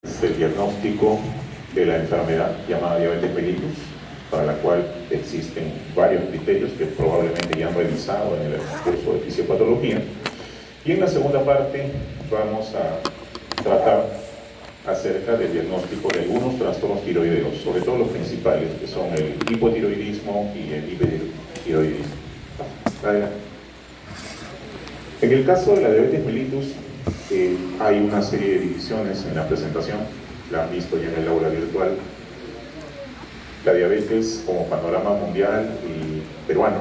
el diagnóstico de la enfermedad llamada diabetes mellitus, para la cual existen varios criterios que probablemente ya han revisado en el curso de fisiopatología. Y en la segunda parte vamos a tratar acerca del diagnóstico de algunos trastornos tiroideos, sobre todo los principales, que son el hipotiroidismo y el hipertiroidismo. En el caso de la diabetes mellitus, hay una serie de divisiones en la presentación, la han visto ya en el aula virtual. La diabetes como panorama mundial y peruano,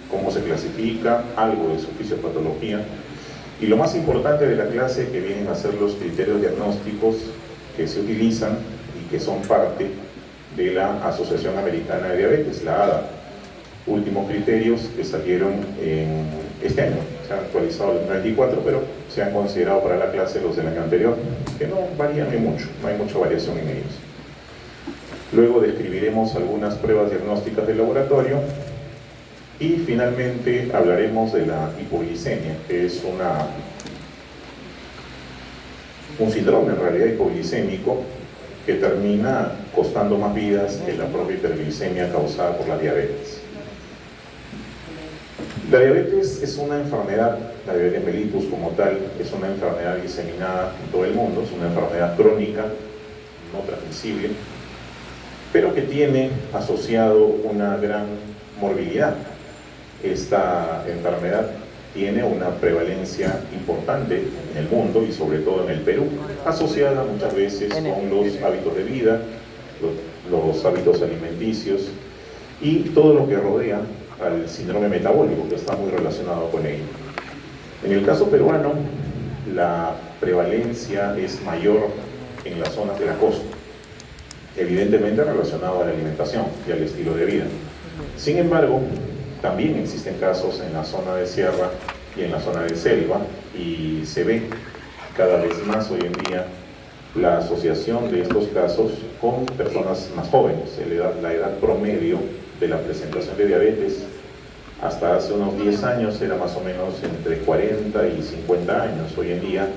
cómo se clasifica, algo de su fisiopatología, y lo más importante de la clase, que vienen a ser los criterios diagnósticos que se utilizan y que son parte de la Asociación Americana de Diabetes, la ADA. Últimos criterios que salieron en este año, se han actualizado el 2024, pero se han considerado para la clase los del año anterior, que no varían mucho, no hay mucha variación en ellos. Luego describiremos algunas pruebas diagnósticas del laboratorio y finalmente hablaremos de la hipoglicemia, que es un síndrome en realidad hipoglicémico que termina costando más vidas que la propia hiperglicemia causada por la diabetes. La diabetes es una enfermedad, la diabetes mellitus como tal, es una enfermedad diseminada en todo el mundo, es una enfermedad crónica, no transmisible, pero que tiene asociado una gran morbilidad. Esta enfermedad tiene una prevalencia importante en el mundo y sobre todo en el Perú, asociada muchas veces con los hábitos de vida, los hábitos alimenticios y todo lo que rodea al síndrome metabólico, que está muy relacionado con ello. En el caso peruano, la prevalencia es mayor en las zonas de la costa, evidentemente relacionado a la alimentación y al estilo de vida. Sin embargo, también existen casos en la zona de sierra y en la zona de selva, y se ve cada vez más hoy en día la asociación de estos casos con personas más jóvenes. La edad promedio de la presentación de diabetes hasta hace unos 10 años era más o menos entre 40 y 50 años. Hoy en día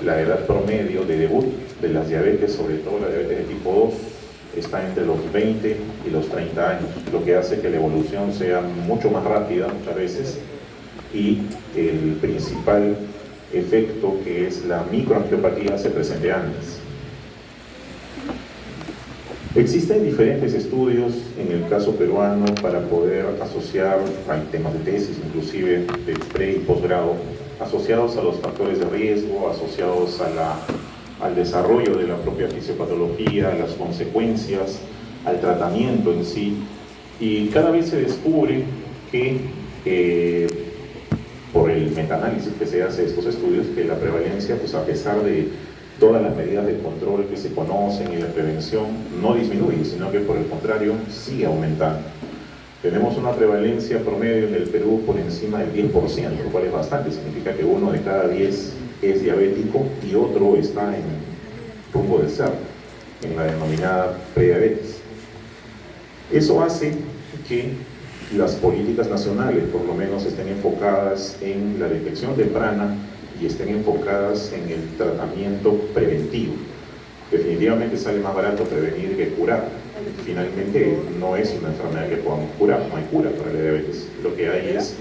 la edad promedio de debut de las diabetes, sobre todo la diabetes de tipo 2, está entre los 20 y los 30 años, lo que hace que la evolución sea mucho más rápida muchas veces, y el principal efecto, que es la microangiopatía, se presente antes. Existen diferentes estudios en el caso peruano para poder asociar, hay temas de tesis inclusive de pre y posgrado, asociados a los factores de riesgo, asociados al desarrollo de la propia fisiopatología, a las consecuencias, al tratamiento en sí, y cada vez se descubre que por el metaanálisis que se hace de estos estudios, que la prevalencia, pues a pesar de todas las medidas de control que se conocen y la prevención, no disminuye, sino que por el contrario sigue aumentando. Tenemos una prevalencia promedio en el Perú por encima del 10%, lo cual es bastante, significa que 1 de cada 10 es diabético y otro está en rumbo de ser, en la denominada prediabetes. Eso hace que las políticas nacionales por lo menos estén enfocadas en la detección temprana y estén enfocadas en el tratamiento preventivo. Definitivamente sale más barato prevenir que curar. Finalmente no es una enfermedad que podamos curar, no hay cura para la diabetes. Lo que hay es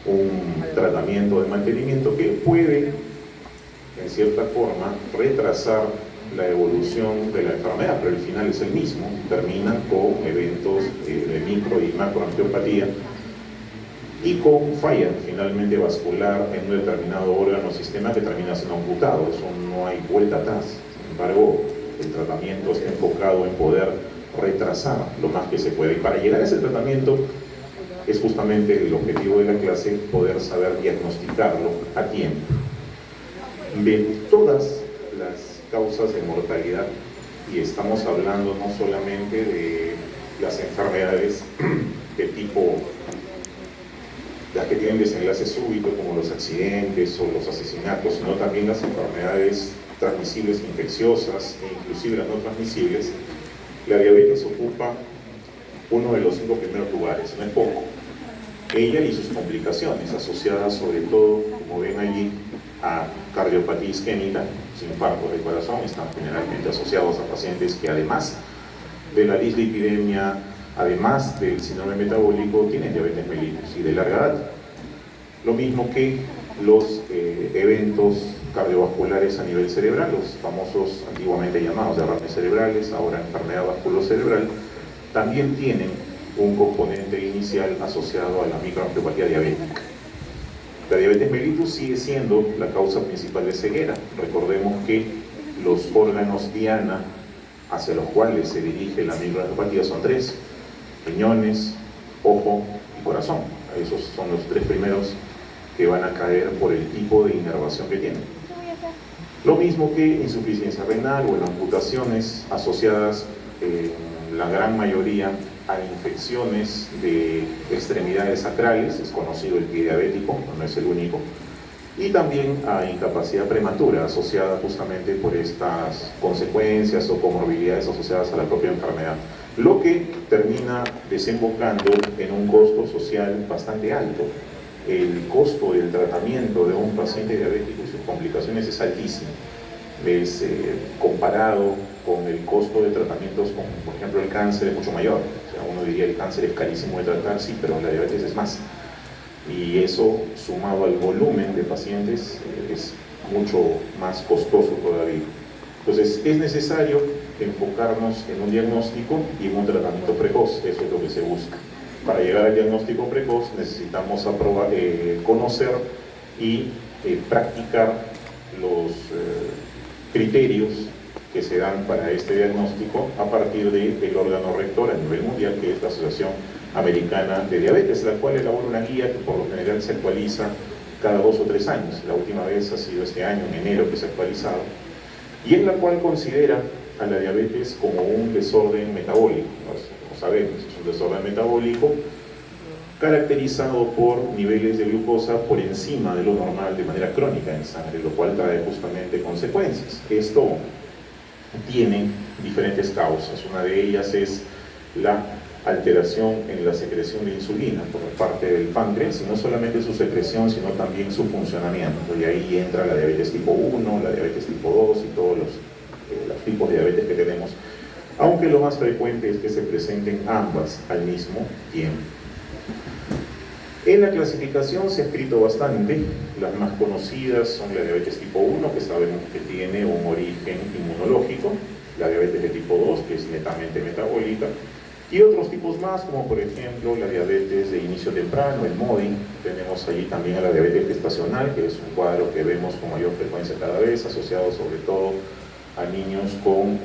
un tratamiento de mantenimiento que puede, en cierta forma, retrasar la evolución de la enfermedad, pero el final es el mismo. Terminan con eventos de micro y macroangiopatía y con falla finalmente vascular en un determinado órgano o sistema que termina siendo amputado. Eso no hay vuelta atrás. Sin embargo, el tratamiento está enfocado en poder retrasar lo más que se puede, y para llegar a ese tratamiento es justamente el objetivo de la clase, poder saber diagnosticarlo a tiempo. De todas las causas de mortalidad, y estamos hablando no solamente de las enfermedades de tipo, las que tienen desenlace súbito como los accidentes o los asesinatos, sino también las enfermedades transmisibles infecciosas e inclusive las no transmisibles, la diabetes ocupa uno de los 5 primeros lugares, no es poco. Ella y sus complicaciones asociadas sobre todo, como ven allí, a cardiopatía isquémica, sin infartos de corazón, están generalmente asociados a pacientes que además de la dislipidemia, además del síndrome metabólico, tienen diabetes mellitus y de larga data. Lo mismo que los eventos cardiovasculares a nivel cerebral, los famosos antiguamente llamados derrames cerebrales, ahora enfermedad vasculocerebral, también tienen un componente inicial asociado a la microangiopatía diabética. La diabetes mellitus sigue siendo la causa principal de ceguera. Recordemos que los órganos diana hacia los cuales se dirige la microangiopatía son tres: riñones, ojo y corazón. Esos son los tres primeros que van a caer por el tipo de inervación que tienen. Lo mismo que insuficiencia renal o en amputaciones asociadas en la gran mayoría a infecciones de extremidades sacrales, es conocido el pie diabético, no es el único, y también a incapacidad prematura asociada justamente por estas consecuencias o comorbilidades asociadas a la propia enfermedad, lo que termina desembocando en un costo social bastante alto. El costo del tratamiento de un paciente diabético y sus complicaciones es altísimo. Es comparado con el costo de tratamientos como por ejemplo el cáncer, es mucho mayor. O sea, uno diría el cáncer es carísimo de tratar, sí, pero la diabetes es más. Y eso, sumado al volumen de pacientes, es mucho más costoso todavía. Entonces, es necesario enfocarnos en un diagnóstico y en un tratamiento precoz. Eso es lo que se busca. Para llegar al diagnóstico precoz necesitamos conocer y practicar los criterios que se dan para este diagnóstico a partir del órgano rector a nivel mundial, que es la Asociación Americana de Diabetes, la cual elabora una guía que por lo general se actualiza cada 2 o 3 años. La última vez ha sido este año, en enero, que se ha actualizado, y en la cual considera a la diabetes como un desorden metabólico. Como sabemos, es un desorden metabólico caracterizado por niveles de glucosa por encima de lo normal de manera crónica en sangre, lo cual trae justamente consecuencias. Esto tiene diferentes causas. Una de ellas es la alteración en la secreción de insulina por parte del páncreas, y no solamente su secreción, sino también su funcionamiento. Y ahí entra la diabetes tipo 1, la diabetes tipo 2 y todos los tipos de diabetes que tenemos, aunque lo más frecuente es que se presenten ambas al mismo tiempo. En la clasificación se ha escrito bastante. Las más conocidas son la diabetes tipo 1, que sabemos que tiene un origen inmunológico, la diabetes de tipo 2, que es netamente metabólica, y otros tipos más, como por ejemplo la diabetes de inicio temprano, el MODI. Tenemos allí también a la diabetes gestacional, que es un cuadro que vemos con mayor frecuencia cada vez, asociado sobre todo a niños con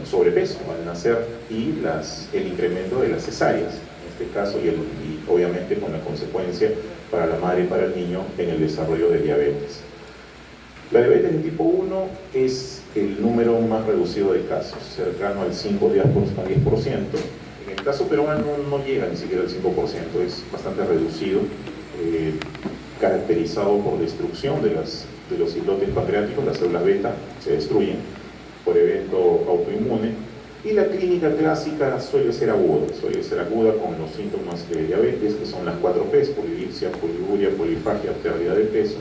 sobrepeso al nacer, y el incremento de las cesáreas, en este caso, y obviamente con la consecuencia para la madre y para el niño en el desarrollo de diabetes. La diabetes de tipo 1 es el número más reducido de casos, cercano al 5-10%. En el caso peruano no llega ni siquiera al 5%, es bastante reducido, caracterizado por destrucción de los islotes pancreáticos. Las células beta se destruyen por evento autoinmune, y la clínica clásica suele ser aguda con los síntomas de diabetes, que son las 4 P's: polidipsia, poliuria, polifagia, pérdida de peso.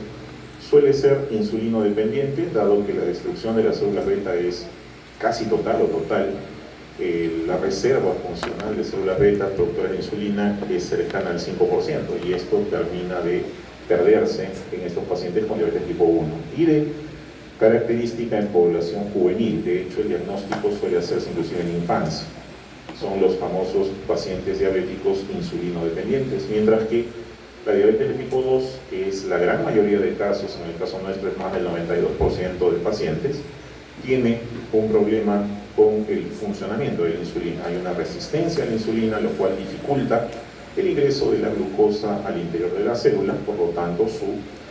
Suele ser insulino dependiente, dado que la destrucción de las células beta es casi total o total. La reserva funcional de células beta productoras de insulina es cercana al 5%, y esto termina de perderse en estos pacientes con diabetes tipo 1 y de característica en población juvenil. De hecho, el diagnóstico suele hacerse inclusive en infancia. Son los famosos pacientes diabéticos insulino dependientes, mientras que la diabetes de tipo 2, que es la gran mayoría de casos, en el caso nuestro es más del 92% de pacientes, tiene un problema con el funcionamiento de la insulina. Hay una resistencia a la insulina, lo cual dificulta el ingreso de la glucosa al interior de la célula, por lo tanto su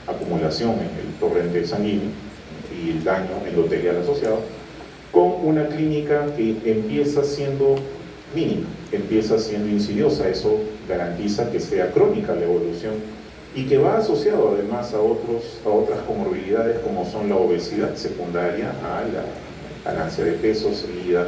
acumulación en el torrente sanguíneo y el daño endotelial asociado, con una clínica que empieza siendo mínima, empieza siendo insidiosa. Eso garantiza que sea crónica la evolución, y que va asociado además a otras comorbilidades, como son la obesidad secundaria a la ganancia de peso, seguida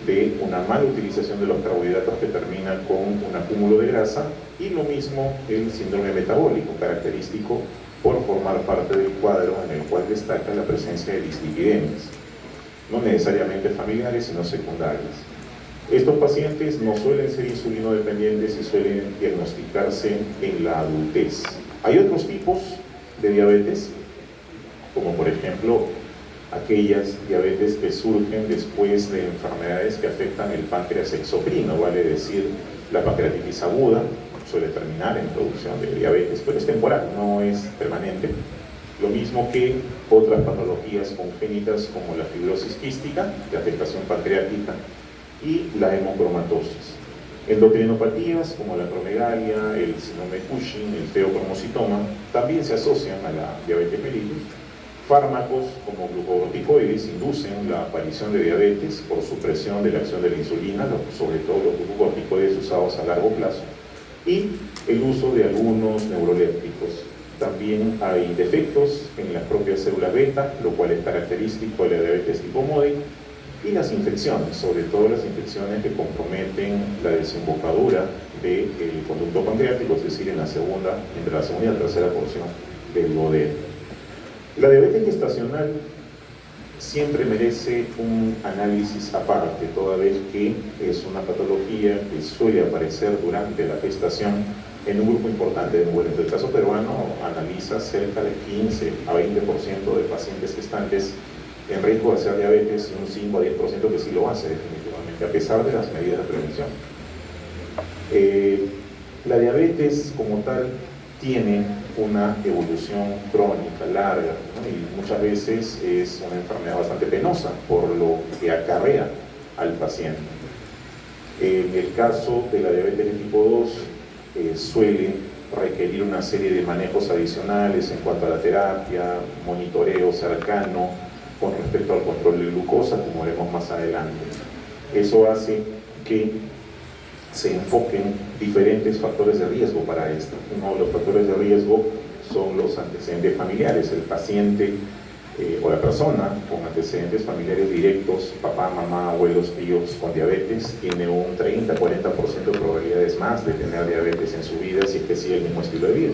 de una mala utilización de los carbohidratos que termina con un acúmulo de grasa, y lo mismo el síndrome metabólico, característico por formar parte del cuadro en el cual destaca la presencia de dislipidemias, no necesariamente familiares, sino secundarias. Estos pacientes no suelen ser insulinodependientes y suelen diagnosticarse en la adultez. Hay otros tipos de diabetes, como por ejemplo aquellas diabetes que surgen después de enfermedades que afectan el páncreas exocrino, vale decir, la pancreatitis aguda suele terminar en producción de diabetes, pero es temporal, no es permanente. Lo mismo que otras patologías congénitas como la fibrosis quística, de afectación pancreática, y la hemocromatosis. Endocrinopatías como la acromegalia, el síndrome de Cushing, el feocromocitoma, también se asocian a la diabetes mellitus. Fármacos como glucocorticoides inducen la aparición de diabetes por supresión de la acción de la insulina, sobre todo los glucocorticoides usados a largo plazo, y el uso de algunos neurolépticos. También hay defectos en las propias células beta, lo cual es característico de la diabetes tipo MODY, y las infecciones, sobre todo las infecciones que comprometen la desembocadura del conducto pancreático, es decir, entre la segunda y la tercera porción del duodeno. La diabetes gestacional siempre merece un análisis aparte, toda vez que es una patología que suele aparecer durante la gestación en un grupo importante de mujeres. El caso peruano analiza cerca de 15 a 20% de pacientes gestantes en riesgo de hacer diabetes y un 5 a 10% que sí lo hace definitivamente, a pesar de las medidas de prevención. La diabetes como tal tiene una evolución crónica, larga, ¿no? Y muchas veces es una enfermedad bastante penosa por lo que acarrea al paciente. En el caso de la diabetes de tipo 2, suele requerir una serie de manejos adicionales en cuanto a la terapia, monitoreo cercano con respecto al control de glucosa, como veremos más adelante. Eso hace que se enfoquen diferentes factores de riesgo para esto. Uno de los factores de riesgo son los antecedentes familiares. El paciente o la persona con antecedentes familiares directos, papá, mamá, abuelos, tíos con diabetes, tiene un 30-40% de probabilidades más de tener diabetes en su vida si es que sigue el mismo estilo de vida.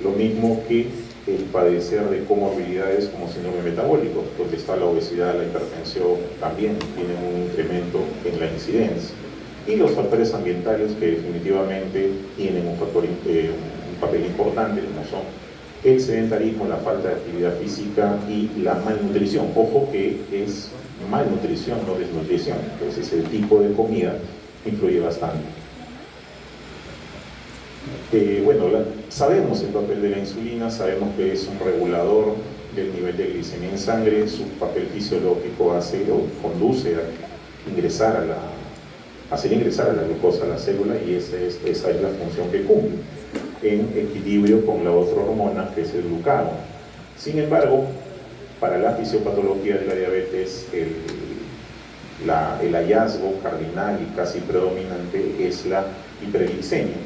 Lo mismo que el padecer de comorbilidades como síndrome metabólico, donde está la obesidad, la hipertensión, también tienen un incremento en la incidencia. Y los factores ambientales que definitivamente tienen un papel importante, como son el sedentarismo, la falta de actividad física y la malnutrición. Ojo que es malnutrición, no desnutrición. Entonces el tipo de comida influye bastante. Sabemos el papel de la insulina, sabemos que es un regulador del nivel de glicemia en sangre. Su papel fisiológico conduce a hacer ingresar a la glucosa a la célula, y esa es la función que cumple, en equilibrio con la otra hormona que es el glucagón. Sin embargo, para la fisiopatología de la diabetes, el hallazgo cardinal y casi predominante es la hiperglicemia.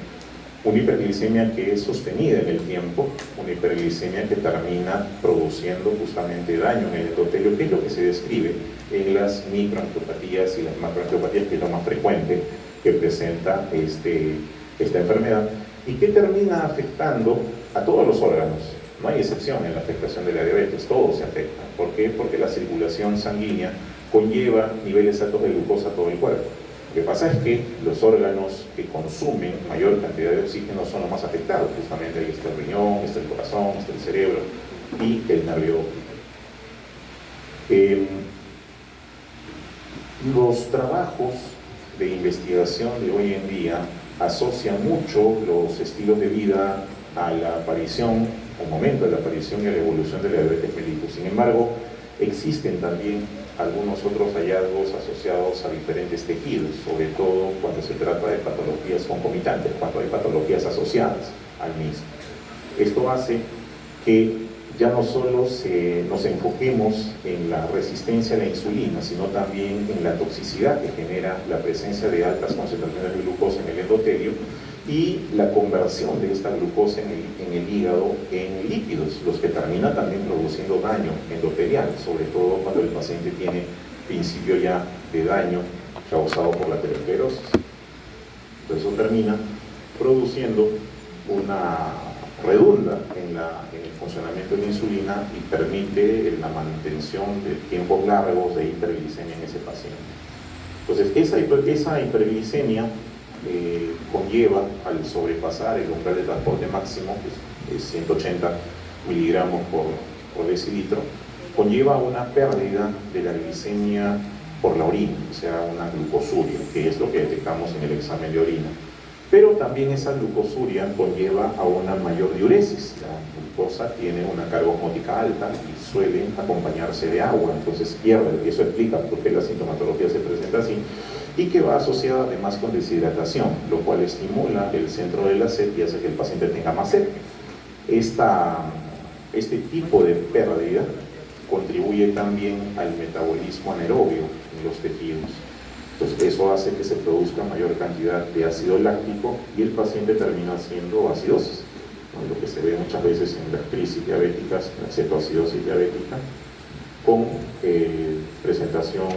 Una hiperglicemia que es sostenida en el tiempo, una hiperglicemia que termina produciendo justamente daño en el endotelio, que es lo que se describe en las microangiopatías y las macroangiopatías, que es lo más frecuente que presenta esta enfermedad, y que termina afectando a todos los órganos. No hay excepción en la afectación de la diabetes, todos se afectan. ¿Por qué? Porque la circulación sanguínea conlleva niveles altos de glucosa a todo el cuerpo. Lo que pasa es que los órganos que consumen mayor cantidad de oxígeno son los más afectados. Justamente ahí está el riñón, está el corazón, está el cerebro y el nervio óptico. Los trabajos de investigación de hoy en día asocian mucho los estilos de vida a la aparición, al momento de la aparición y a la evolución de la diabetes mellitus. Sin embargo, existen también algunos otros hallazgos asociados a diferentes tejidos, sobre todo cuando se trata de patologías concomitantes, cuando hay patologías asociadas al mismo. Esto hace que ya no solo nos enfoquemos en la resistencia a la insulina, sino también en la toxicidad que genera la presencia de altas concentraciones de glucosa en el endotelio y la conversión de esta glucosa en el hígado en lípidos, los que terminan también produciendo daño endotelial, sobre todo cuando el paciente tiene principio ya de daño causado por la aterosclerosis. Entonces eso termina produciendo redunda en el funcionamiento de la insulina y permite la mantención de tiempos largos de hiperglicemia en ese paciente. Entonces, esa hiperglicemia conlleva, al sobrepasar el umbral de transporte máximo, que es 180 miligramos por decilitro, conlleva una pérdida de la glicemia por la orina, o sea, una glucosuria, que es lo que detectamos en el examen de orina. Pero también esa glucosuria conlleva a una mayor diuresis. La glucosa tiene una carga osmótica alta y suele acompañarse de agua, entonces pierde, y eso explica por qué la sintomatología se presenta así, y que va asociada además con deshidratación, lo cual estimula el centro de la sed y hace que el paciente tenga más sed. Este tipo de pérdida contribuye también al metabolismo anaerobio en los tejidos. Entonces eso hace que se produzca mayor cantidad de ácido láctico y el paciente termina haciendo acidosis, ¿no? Lo que se ve muchas veces en las crisis diabéticas, la cetoacidosis diabética, con presentación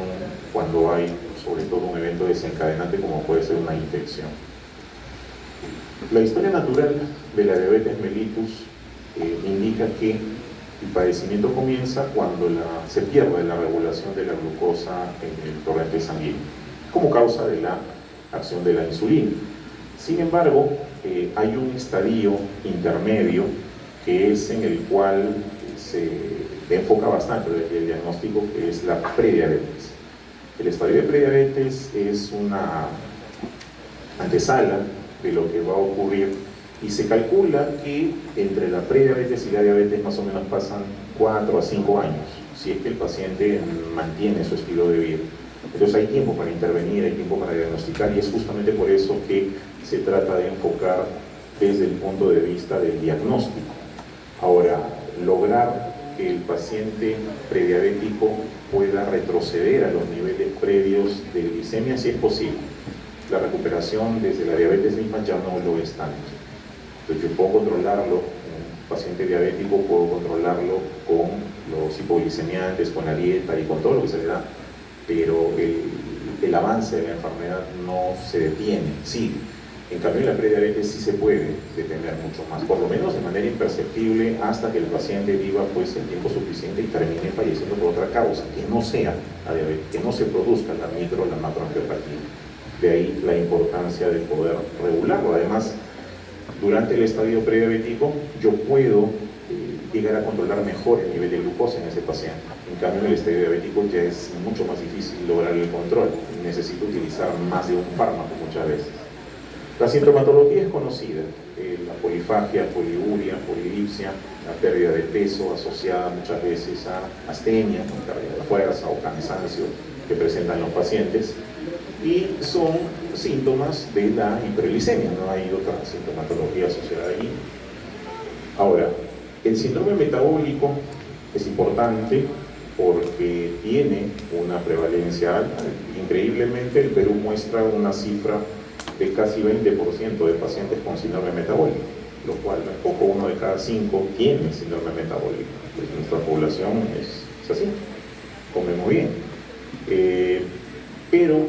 cuando hay sobre todo un evento desencadenante como puede ser una infección. La historia natural de la diabetes mellitus indica que el padecimiento comienza cuando se pierde la regulación de la glucosa en el torrente sanguíneo, como causa de la acción de la insulina. Sin embargo, hay un estadio intermedio que es en el cual se enfoca bastante desde el diagnóstico, que es la prediabetes. El estadio de prediabetes es una antesala de lo que va a ocurrir y se calcula que entre la prediabetes y la diabetes más o menos pasan 4 a 5 años, si es que el paciente mantiene su estilo de vida. Entonces hay tiempo para intervenir, hay tiempo para diagnosticar, y es justamente por eso que se trata de enfocar desde el punto de vista del diagnóstico. Ahora, lograr que el paciente prediabético pueda retroceder a los niveles previos de glicemia sí es posible. La recuperación desde la diabetes misma ya no lo es tanto. Entonces yo puedo controlarlo, un paciente diabético puedo controlarlo con los hipoglicemiantes, con la dieta y con todo lo que se le da, pero el avance de la enfermedad no se detiene, sigue. En cambio en la prediabetes sí se puede detener mucho más, por lo menos de manera imperceptible, hasta que el paciente viva pues el tiempo suficiente y termine falleciendo por otra causa, que no sea la diabetes, que no se produzca la micro o la macroangiopatía. De ahí la importancia de poder regularlo. Además, durante el estadio prediabético yo puedo llegar a controlar mejor el nivel de glucosa en ese paciente. En cambio en el estadio diabético ya es mucho más difícil lograr el control, necesito utilizar más de un fármaco muchas veces. La sintomatología es conocida, la polifagia, poliuria, polidipsia, la pérdida de peso asociada muchas veces a astenia, pérdida de fuerza o cansancio que presentan los pacientes, y son síntomas de la hiperglicemia, no hay otra sintomatología asociada allí. Ahora, el síndrome metabólico es importante porque tiene una prevalencia alta. Increíblemente, el Perú muestra una cifra de casi 20% de pacientes con síndrome metabólico, lo cual no es poco, 1 de cada 5 tiene síndrome metabólico. Pues nuestra población es así, come muy bien. Pero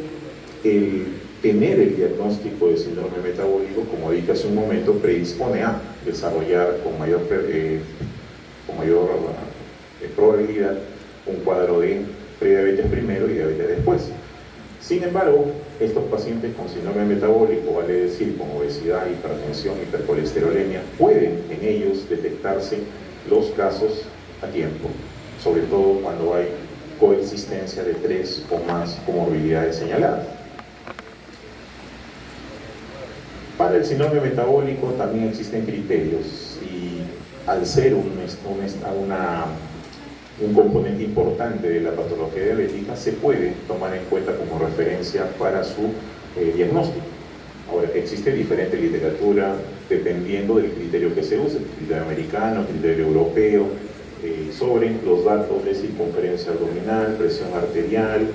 el tener el diagnóstico de síndrome metabólico, como dije hace un momento, predispone a desarrollar con mayor probabilidad un cuadro de prediabetes primero y diabetes después. Sin embargo, estos pacientes con síndrome metabólico, vale decir con obesidad, hipertensión, hipercolesterolemia, pueden en ellos detectarse los casos a tiempo, sobre todo cuando hay coexistencia de 3 o más comorbilidades señaladas. Para el síndrome metabólico también existen criterios, y al ser un componente importante de la patología diabética, se puede tomar en cuenta como referencia para su diagnóstico. Ahora, existe diferente literatura dependiendo del criterio que se use, criterio americano, criterio europeo, sobre los datos de circunferencia abdominal, presión arterial,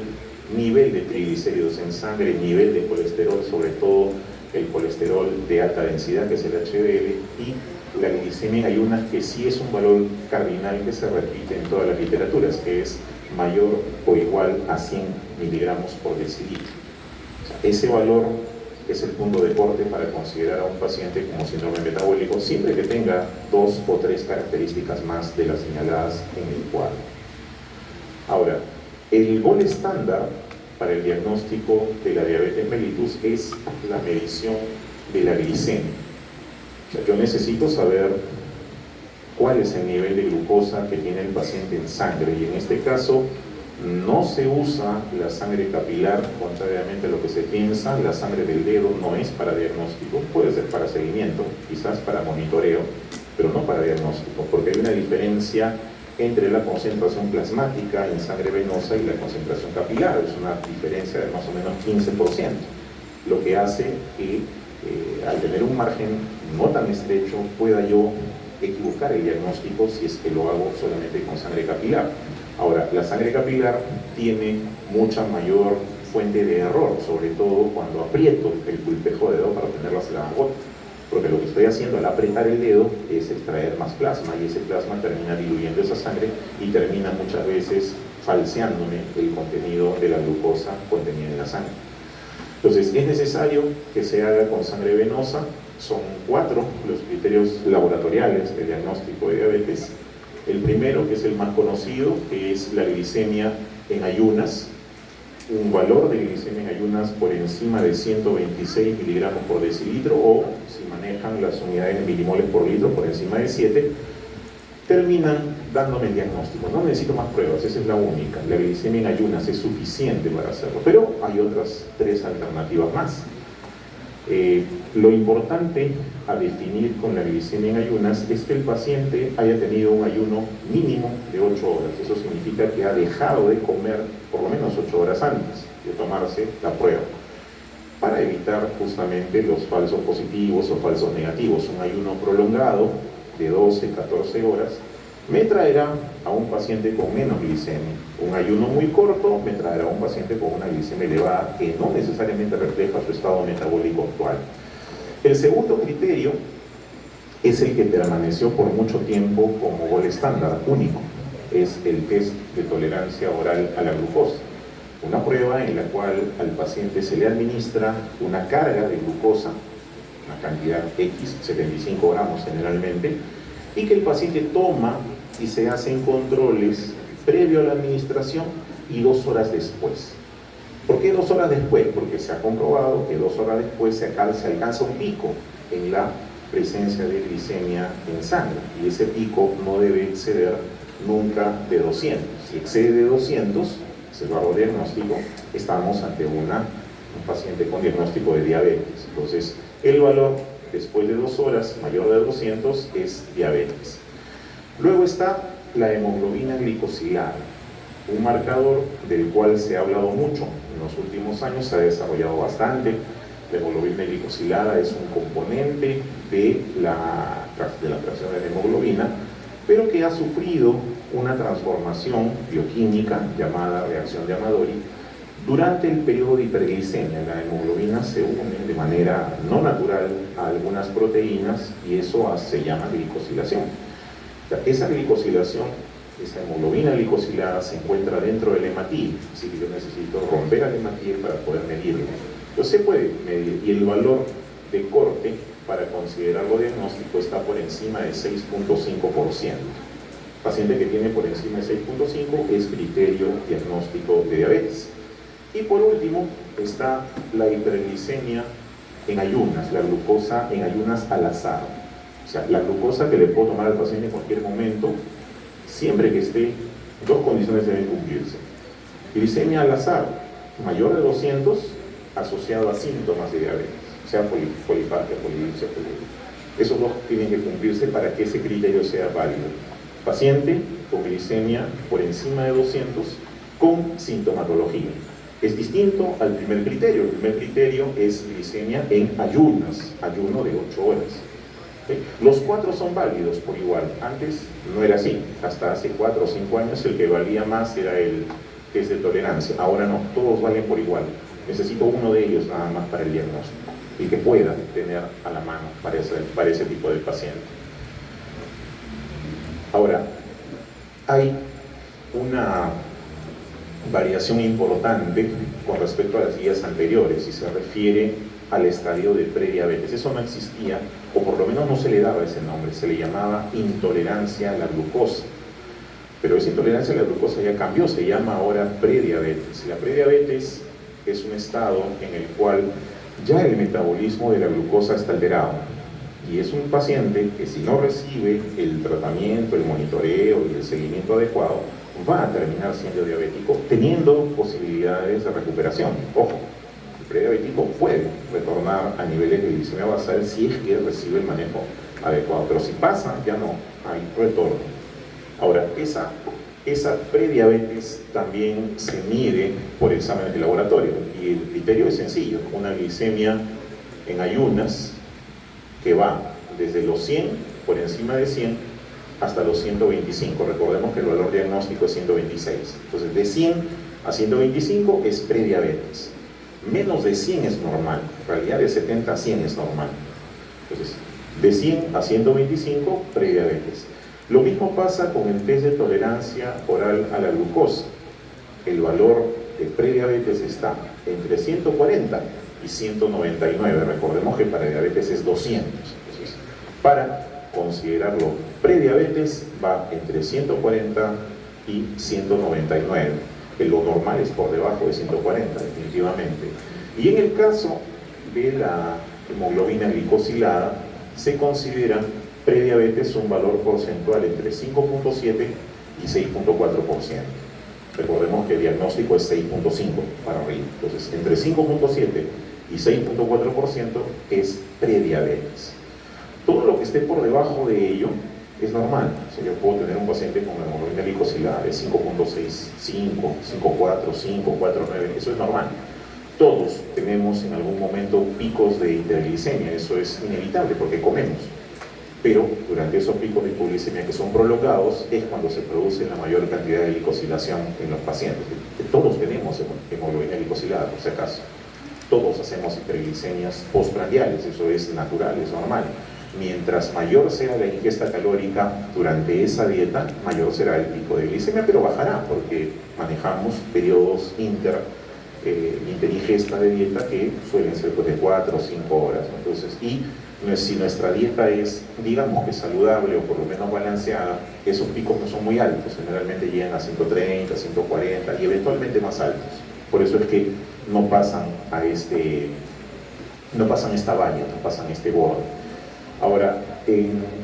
nivel de triglicéridos en sangre, nivel de colesterol, sobre todo el colesterol de alta densidad, que es el HDL, y la glicemia. Hay una que sí es un valor cardinal que se repite en todas las literaturas, que es mayor o igual a 100 miligramos por decilitro. O sea, ese valor es el punto de corte para considerar a un paciente como síndrome metabólico, siempre que tenga 2 o 3 características más de las señaladas en el cuadro. Ahora, el gol estándar para el diagnóstico de la diabetes mellitus es la medición de la glicemia. O sea, yo necesito saber cuál es el nivel de glucosa que tiene el paciente en sangre, y en este caso no se usa la sangre capilar, contrariamente a lo que se piensa. La sangre del dedo no es para diagnóstico, puede ser para seguimiento, quizás para monitoreo, pero no para diagnóstico, porque hay una diferencia entre la concentración plasmática en sangre venosa y la concentración capilar. Es una diferencia de más o menos 15%, lo que hace que al tener un margen no tan estrecho pueda yo equivocar el diagnóstico si es que lo hago solamente con sangre capilar. Ahora, la sangre capilar tiene mucha mayor fuente de error, sobre todo cuando aprieto el pulpejo de dedo para obtener la gota, porque lo que estoy haciendo al apretar el dedo es extraer más plasma, y ese plasma termina diluyendo esa sangre y termina muchas veces falseándome el contenido de la glucosa contenida en la sangre. Entonces, es necesario que se haga con sangre venosa. Son 4 los criterios laboratoriales de diagnóstico de diabetes. El primero, que es el más conocido, que es la glicemia en ayunas. Un valor de glicemia en ayunas por encima de 126 miligramos por decilitro, o si manejan las unidades en milimoles por litro por encima de 7, terminan dándome el diagnóstico. No necesito más pruebas, esa es la única. La glicemia en ayunas es suficiente para hacerlo, pero hay otras 3 alternativas más. Lo importante a definir con la glicemia en ayunas es que el paciente haya tenido un ayuno mínimo de 8 horas. Eso significa que ha dejado de comer por lo menos 8 horas antes de tomarse la prueba, para evitar justamente los falsos positivos o falsos negativos. Un ayuno prolongado de 12, 14 horas me traerá a un paciente con menos glicemia. Un ayuno muy corto me traerá a un paciente con una glicemia elevada, que no necesariamente refleja su estado metabólico actual. El segundo criterio es el que permaneció por mucho tiempo como gol estándar único. Es el test de tolerancia oral a la glucosa. Una prueba en la cual al paciente se le administra una carga de glucosa, una cantidad X, 75 gramos generalmente, y que el paciente toma y se hacen controles previo a la administración y 2 horas después. ¿Por qué 2 horas después? Porque se ha comprobado que 2 horas después se alcanza un pico en la presencia de glicemia en sangre, y ese pico no debe exceder nunca de 200. Si excede de 200, se lo hago diagnóstico, estamos ante un paciente con diagnóstico de diabetes. Entonces, el valor después de 2 horas mayor de 200 es diabetes. Luego está la hemoglobina glicosilada, un marcador del cual se ha hablado mucho en los últimos años, se ha desarrollado bastante. La hemoglobina glicosilada es un componente de la fracción de la hemoglobina, pero que ha sufrido una transformación bioquímica llamada reacción de Amadori. Durante el periodo de hiperglicemia, la hemoglobina se une de manera no natural a algunas proteínas, y eso se llama glicosilación. O sea, esa glicosilación, esa hemoglobina glicosilada, se encuentra dentro del hematil, así que yo necesito romper al hematil para poder medirlo. Entonces se puede medir, y el valor de corte para considerarlo diagnóstico está por encima de 6.5%. Paciente que tiene por encima de 6.5 es criterio diagnóstico de diabetes. Y por último está la hiperglicemia en ayunas, la glucosa en ayunas al azar. O sea, la glucosa que le puedo tomar al paciente en cualquier momento, siempre que esté, 2 condiciones deben cumplirse. Glicemia al azar, mayor de 200, asociado a síntomas de diabetes, o sea, polifagia, polidipsia, esos 2 tienen que cumplirse para que ese criterio sea válido. Paciente con glicemia por encima de 200 con sintomatología. Es distinto al primer criterio. El primer criterio es glicemia en ayunas, ayuno de 8 horas. ¿Okay? Los 4 son válidos por igual. Antes no era así. Hasta hace 4 o 5 años el que valía más era el test de tolerancia. Ahora no, todos valen por igual. Necesito uno de ellos nada más para el diagnóstico, y que pueda tener a la mano para ese tipo de paciente. Ahora, hay una variación importante con respecto a las guías anteriores, y se refiere al estadio de prediabetes. Eso no existía, o por lo menos no se le daba ese nombre, se le llamaba intolerancia a la glucosa. Pero esa intolerancia a la glucosa ya cambió, se llama ahora prediabetes. La prediabetes es un estado en el cual ya el metabolismo de la glucosa está alterado. Y es un paciente que si no recibe el tratamiento, el monitoreo y el seguimiento adecuado, va a terminar siendo diabético, teniendo posibilidades de recuperación. Ojo, el prediabético puede retornar a niveles de glicemia basal si es que recibe el manejo adecuado, pero si pasa, ya no hay retorno. Ahora, esa prediabetes también se mide por exámenes de laboratorio, y el criterio es sencillo: una glicemia en ayunas que va desde los 100, por encima de 100, hasta los 125. Recordemos que el valor diagnóstico es 126. Entonces, de 100 a 125 es prediabetes. Menos de 100 es normal. En realidad, de 70 a 100 es normal. Entonces, de 100 a 125, prediabetes. Lo mismo pasa con el test de tolerancia oral a la glucosa. El valor de prediabetes está entre 140 y 199. Recordemos que para diabetes es 200. Entonces, para considerarlo prediabetes va entre 140 y 199. Lo normal es por debajo de 140, definitivamente. Y en el caso de la hemoglobina glicosilada, se considera prediabetes un valor porcentual entre 5.7 y 6.4%. Recordemos que el diagnóstico es 6.5 para arriba. Entonces, entre 5.7 y 6.4% es prediabetes. Todo lo que esté por debajo de ello es normal. O sea, yo puedo tener un paciente con hemoglobina glicosilada de 5.65, 5.4, 5.49, eso es normal. Todos tenemos en algún momento picos de hiperglicemia, eso es inevitable porque comemos. Pero durante esos picos de hipoglicemia que son prolongados es cuando se produce la mayor cantidad de glicosilación en los pacientes. Todos tenemos hemoglobina glicosilada, por si acaso. Todos hacemos hiperglicemias postprandiales, eso es natural, es normal. Mientras mayor sea la ingesta calórica durante esa dieta, mayor será el pico de glicemia, pero bajará porque manejamos periodos interingesta de dieta que suelen ser de 4 o 5 horas, ¿no? Entonces, y si nuestra dieta es, digamos que saludable o por lo menos balanceada, esos picos no son muy altos, generalmente llegan a 130, 140 y eventualmente más altos. Por eso es que no pasan esta valla, no pasan este borde. Ahora,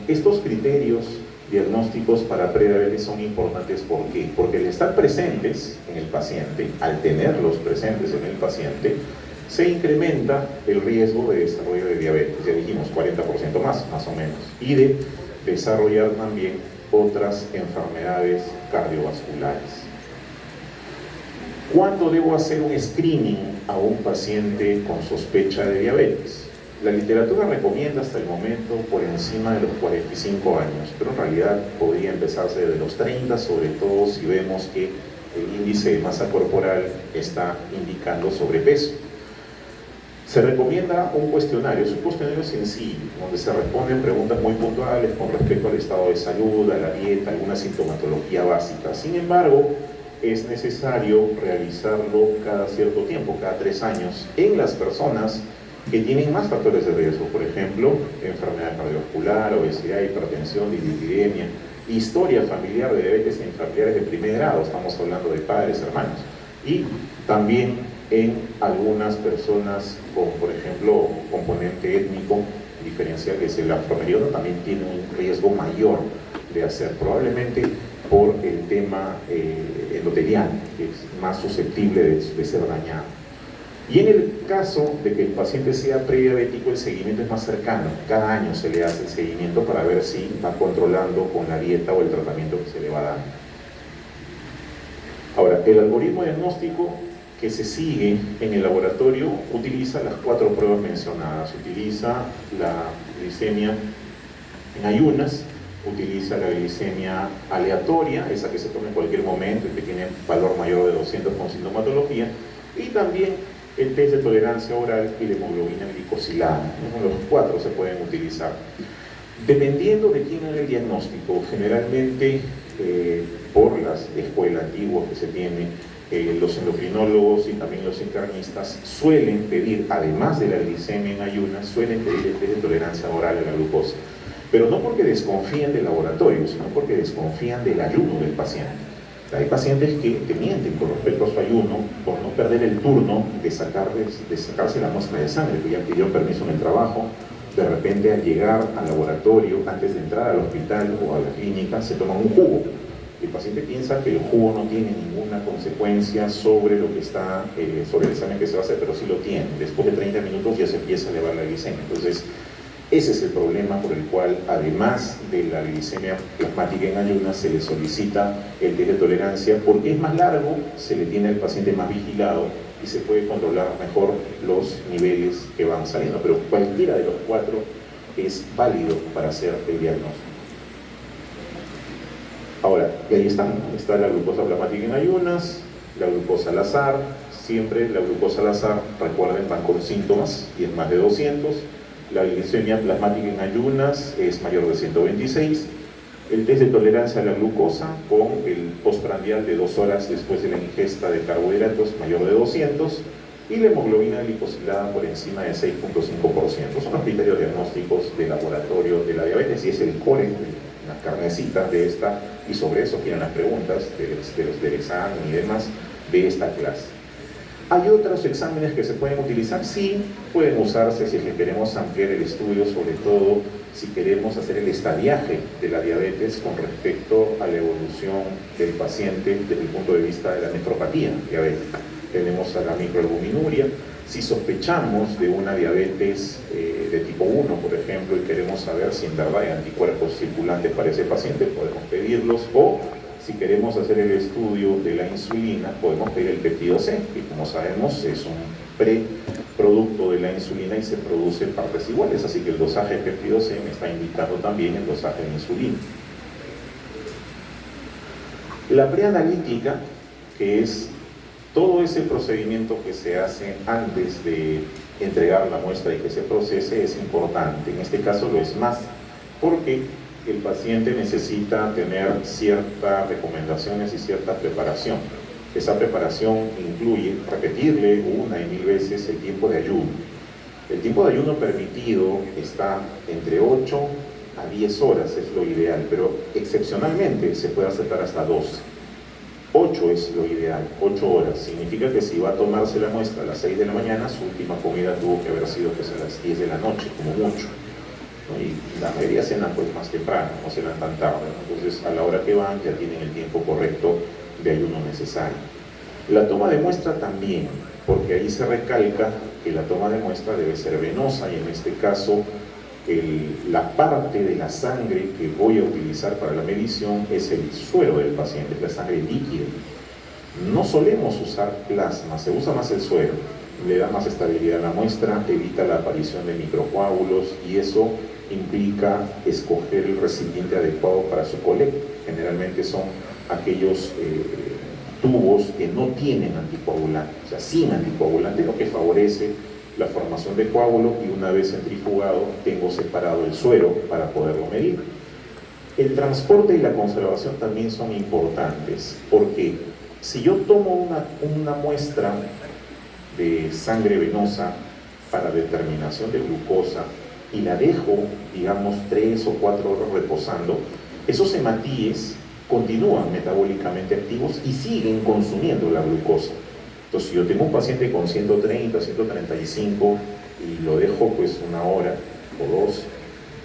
estos criterios diagnósticos para prediabetes son importantes. ¿Por qué? Porque al estar presentes en el paciente, al tenerlos presentes en el paciente, se incrementa el riesgo de desarrollo de diabetes, ya dijimos 40% más o menos, y de desarrollar también otras enfermedades cardiovasculares. ¿Cuándo debo hacer un screening a un paciente con sospecha de diabetes? La literatura recomienda hasta el momento por encima de los 45 años, pero en realidad podría empezarse desde los 30, sobre todo si vemos que el índice de masa corporal está indicando sobrepeso. Se recomienda un cuestionario, es un cuestionario sencillo, donde se responden preguntas muy puntuales con respecto al estado de salud, a la dieta, alguna sintomatología básica. Sin embargo, es necesario realizarlo cada cierto tiempo, cada 3 años, en las personas que tienen más factores de riesgo, por ejemplo, enfermedad cardiovascular, obesidad, hipertensión, dislipidemia, historia familiar de diabetes en familiares de primer grado, estamos hablando de padres, hermanos, y también en algunas personas con, por ejemplo, componente étnico diferencial, que es el afroamericano, también tiene un riesgo mayor de hacer, probablemente por el tema endoteliano, que es más susceptible de ser dañado. Y en el caso de que el paciente sea prediabético, el seguimiento es más cercano. Cada año se le hace el seguimiento para ver si va controlando con la dieta o el tratamiento que se le va dando. Ahora, el algoritmo diagnóstico que se sigue en el laboratorio utiliza las 4 pruebas mencionadas. Utiliza la glicemia en ayunas, utiliza la glicemia aleatoria, esa que se toma en cualquier momento y que tiene valor mayor de 200 con sintomatología, y también el test de tolerancia oral y la hemoglobina glicosilada. Los 4 se pueden utilizar. Dependiendo de quién haga el diagnóstico, generalmente por las escuelas antiguas que se tiene, los endocrinólogos y también los internistas suelen pedir, además de la glicemia en ayunas, suelen pedir el test de tolerancia oral a la glucosa. Pero no porque desconfíen del laboratorio, sino porque desconfían del ayuno del paciente. Hay pacientes que te mienten con respecto a su ayuno por no perder el turno de sacarse la muestra de sangre, que ya pidió permiso en el trabajo. De repente, al llegar al laboratorio, antes de entrar al hospital o a la clínica, se toman un jugo. El paciente piensa que el jugo no tiene ninguna consecuencia sobre lo que está, sobre el examen que se va a hacer, pero sí lo tiene. Después de 30 minutos ya se empieza a elevar la glicemia. Entonces, ese es el problema por el cual, además de la glicemia plasmática en ayunas, se le solicita el test de tolerancia, porque es más largo, se le tiene al paciente más vigilado y se puede controlar mejor los niveles que van saliendo. Pero cualquiera de los cuatro es válido para hacer el diagnóstico. Ahora, y ahí está la glucosa plasmática en ayunas, la glucosa al azar, siempre la glucosa al azar, recuerden, van con síntomas y es más de 200, la glicemia plasmática en ayunas es mayor de 126, el test de tolerancia a la glucosa con el postprandial de 2 horas después de la ingesta de carbohidratos mayor de 200 y la hemoglobina glicosilada por encima de 6.5%. Son los criterios diagnósticos de laboratorio de la diabetes y es el core, las carnecitas de esta, y sobre eso tienen las preguntas del examen y demás de esta clase. ¿Hay otros exámenes que se pueden utilizar? Sí, pueden usarse si es que queremos ampliar el estudio, sobre todo si queremos hacer el estadiaje de la diabetes con respecto a la evolución del paciente desde el punto de vista de la nefropatía diabética. Tenemos a la microalbuminuria. Si sospechamos de una diabetes de tipo 1, por ejemplo, y queremos saber si en verdad hay anticuerpos circulantes para ese paciente, podemos pedirlos, o si queremos hacer el estudio de la insulina, podemos pedir el péptido C, que como sabemos es un preproducto de la insulina y se produce en partes iguales, así que el dosaje de péptido C me está indicando también el dosaje de insulina. La preanalítica, que es todo ese procedimiento que se hace antes de entregar la muestra y que se procese, es importante. En este caso lo es más, porque el paciente necesita tener ciertas recomendaciones y cierta preparación. Esa preparación incluye repetirle 1 y 1000 veces el tiempo de ayuno. El tiempo de ayuno permitido está entre 8 a 10 horas, es lo ideal, pero excepcionalmente se puede aceptar hasta 12. 8 es lo ideal, 8 horas. Significa que si va a tomarse la muestra a las 6 de la mañana, su última comida tuvo que haber sido pues, a las 10 de la noche, como mucho. ¿No? Y la mayoría cenan pues, más temprano, no cenan tan tarde. ¿No? Entonces, a la hora que van, ya tienen el tiempo correcto de ayuno necesario. La toma de muestra también, porque ahí se recalca que la toma de muestra debe ser venosa, y en este caso, la parte de la sangre que voy a utilizar para la medición es el suero del paciente, la sangre líquida. No solemos usar plasma, se usa más el suero, le da más estabilidad a la muestra, evita la aparición de microcoágulos y eso implica escoger el recipiente adecuado para su colecta. Generalmente son aquellos tubos que no tienen anticoagulante, o sea, sin anticoagulante, lo que favorece la formación de coágulo, y una vez centrifugado tengo separado el suero para poderlo medir. El transporte y la conservación también son importantes, porque si yo tomo una muestra de sangre venosa para determinación de glucosa y la dejo, digamos, 3 o 4 horas reposando, esos hematíes continúan metabólicamente activos y siguen consumiendo la glucosa. Entonces, si yo tengo un paciente con 130, 135 y lo dejo pues 1 hora o 2,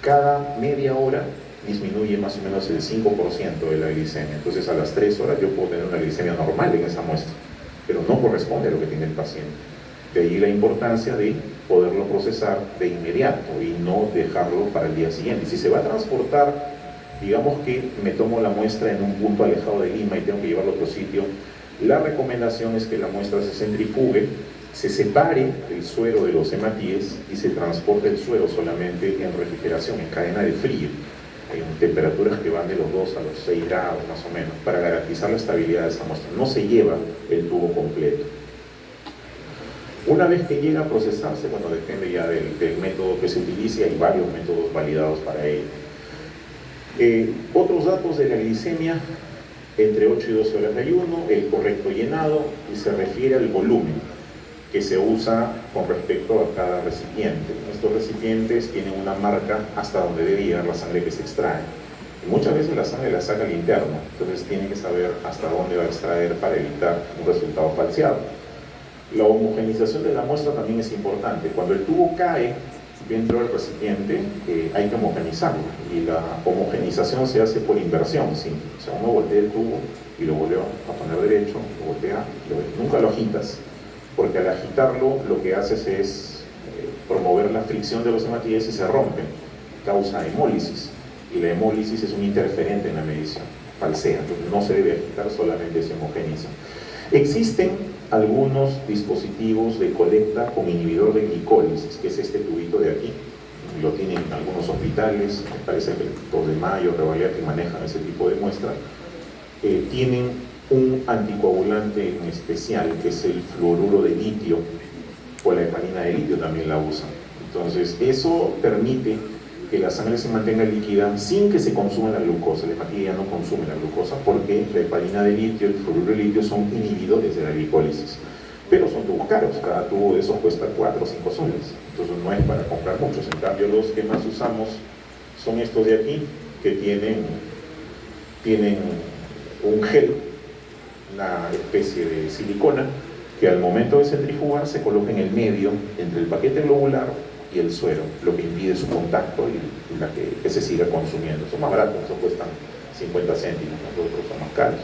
cada media hora disminuye más o menos el 5% de la glicemia. Entonces, a las 3 horas yo puedo tener una glicemia normal en esa muestra, pero no corresponde a lo que tiene el paciente. De ahí la importancia de poderlo procesar de inmediato y no dejarlo para el día siguiente. Si se va a transportar, digamos que me tomo la muestra en un punto alejado de Lima y tengo que llevarlo a otro sitio, la recomendación es que la muestra se centrifugue, se separe el suero de los hematíes y se transporte el suero solamente en refrigeración, en cadena de frío, en temperaturas que van de los 2 a los 6 grados más o menos, para garantizar la estabilidad de esa muestra. No se lleva el tubo completo. Una vez que llega a procesarse, bueno, depende ya del método que se utilice, hay varios métodos validados para ello. Otros datos de la glicemia, entre 8 y 12 horas de ayuno, el correcto llenado, y se refiere al volumen que se usa con respecto a cada recipiente. Estos recipientes tienen una marca hasta donde debe llegar la sangre que se extrae. Y muchas veces la sangre la saca al interno, entonces tiene que saber hasta dónde va a extraer para evitar un resultado falseado. La homogenización de la muestra también es importante. Cuando el tubo cae dentro del recipiente, hay que homogenizarlo, y la homogenización se hace por inversión simple. O sea, uno voltea el tubo y lo vuelve a poner derecho, lo voltea, nunca lo agitas, porque al agitarlo lo que haces es promover la fricción de los hematíes y se rompen, causa hemólisis, y la hemólisis es un interferente en la medición, falsea, entonces no se debe agitar, solamente se homogeniza. Existen algunos dispositivos de colecta con inhibidor de glicólisis, que es este tubito de aquí, lo tienen en algunos hospitales, me parece que el 2 de Mayo, Revalía, que manejan ese tipo de muestra, tienen un anticoagulante en especial, que es el fluoruro de litio, o la heparina de litio también la usan. Entonces, eso permite que la sangre se mantenga líquida sin que se consuma la glucosa. La hepatía no consume la glucosa porque la heparina de litio y el fluoruro de litio son inhibidores de la glicólisis. Pero son tubos caros, cada tubo de esos cuesta 4 o 5 soles, entonces no es para comprar muchos. En cambio, los que más usamos son estos de aquí, que tienen un gel, una especie de silicona, que al momento de centrifugar se coloca en el medio entre el paquete globular y el suero, lo que impide su contacto y la que se siga consumiendo. Son más baratos, eso cuestan 50 céntimos, nosotros son más caros.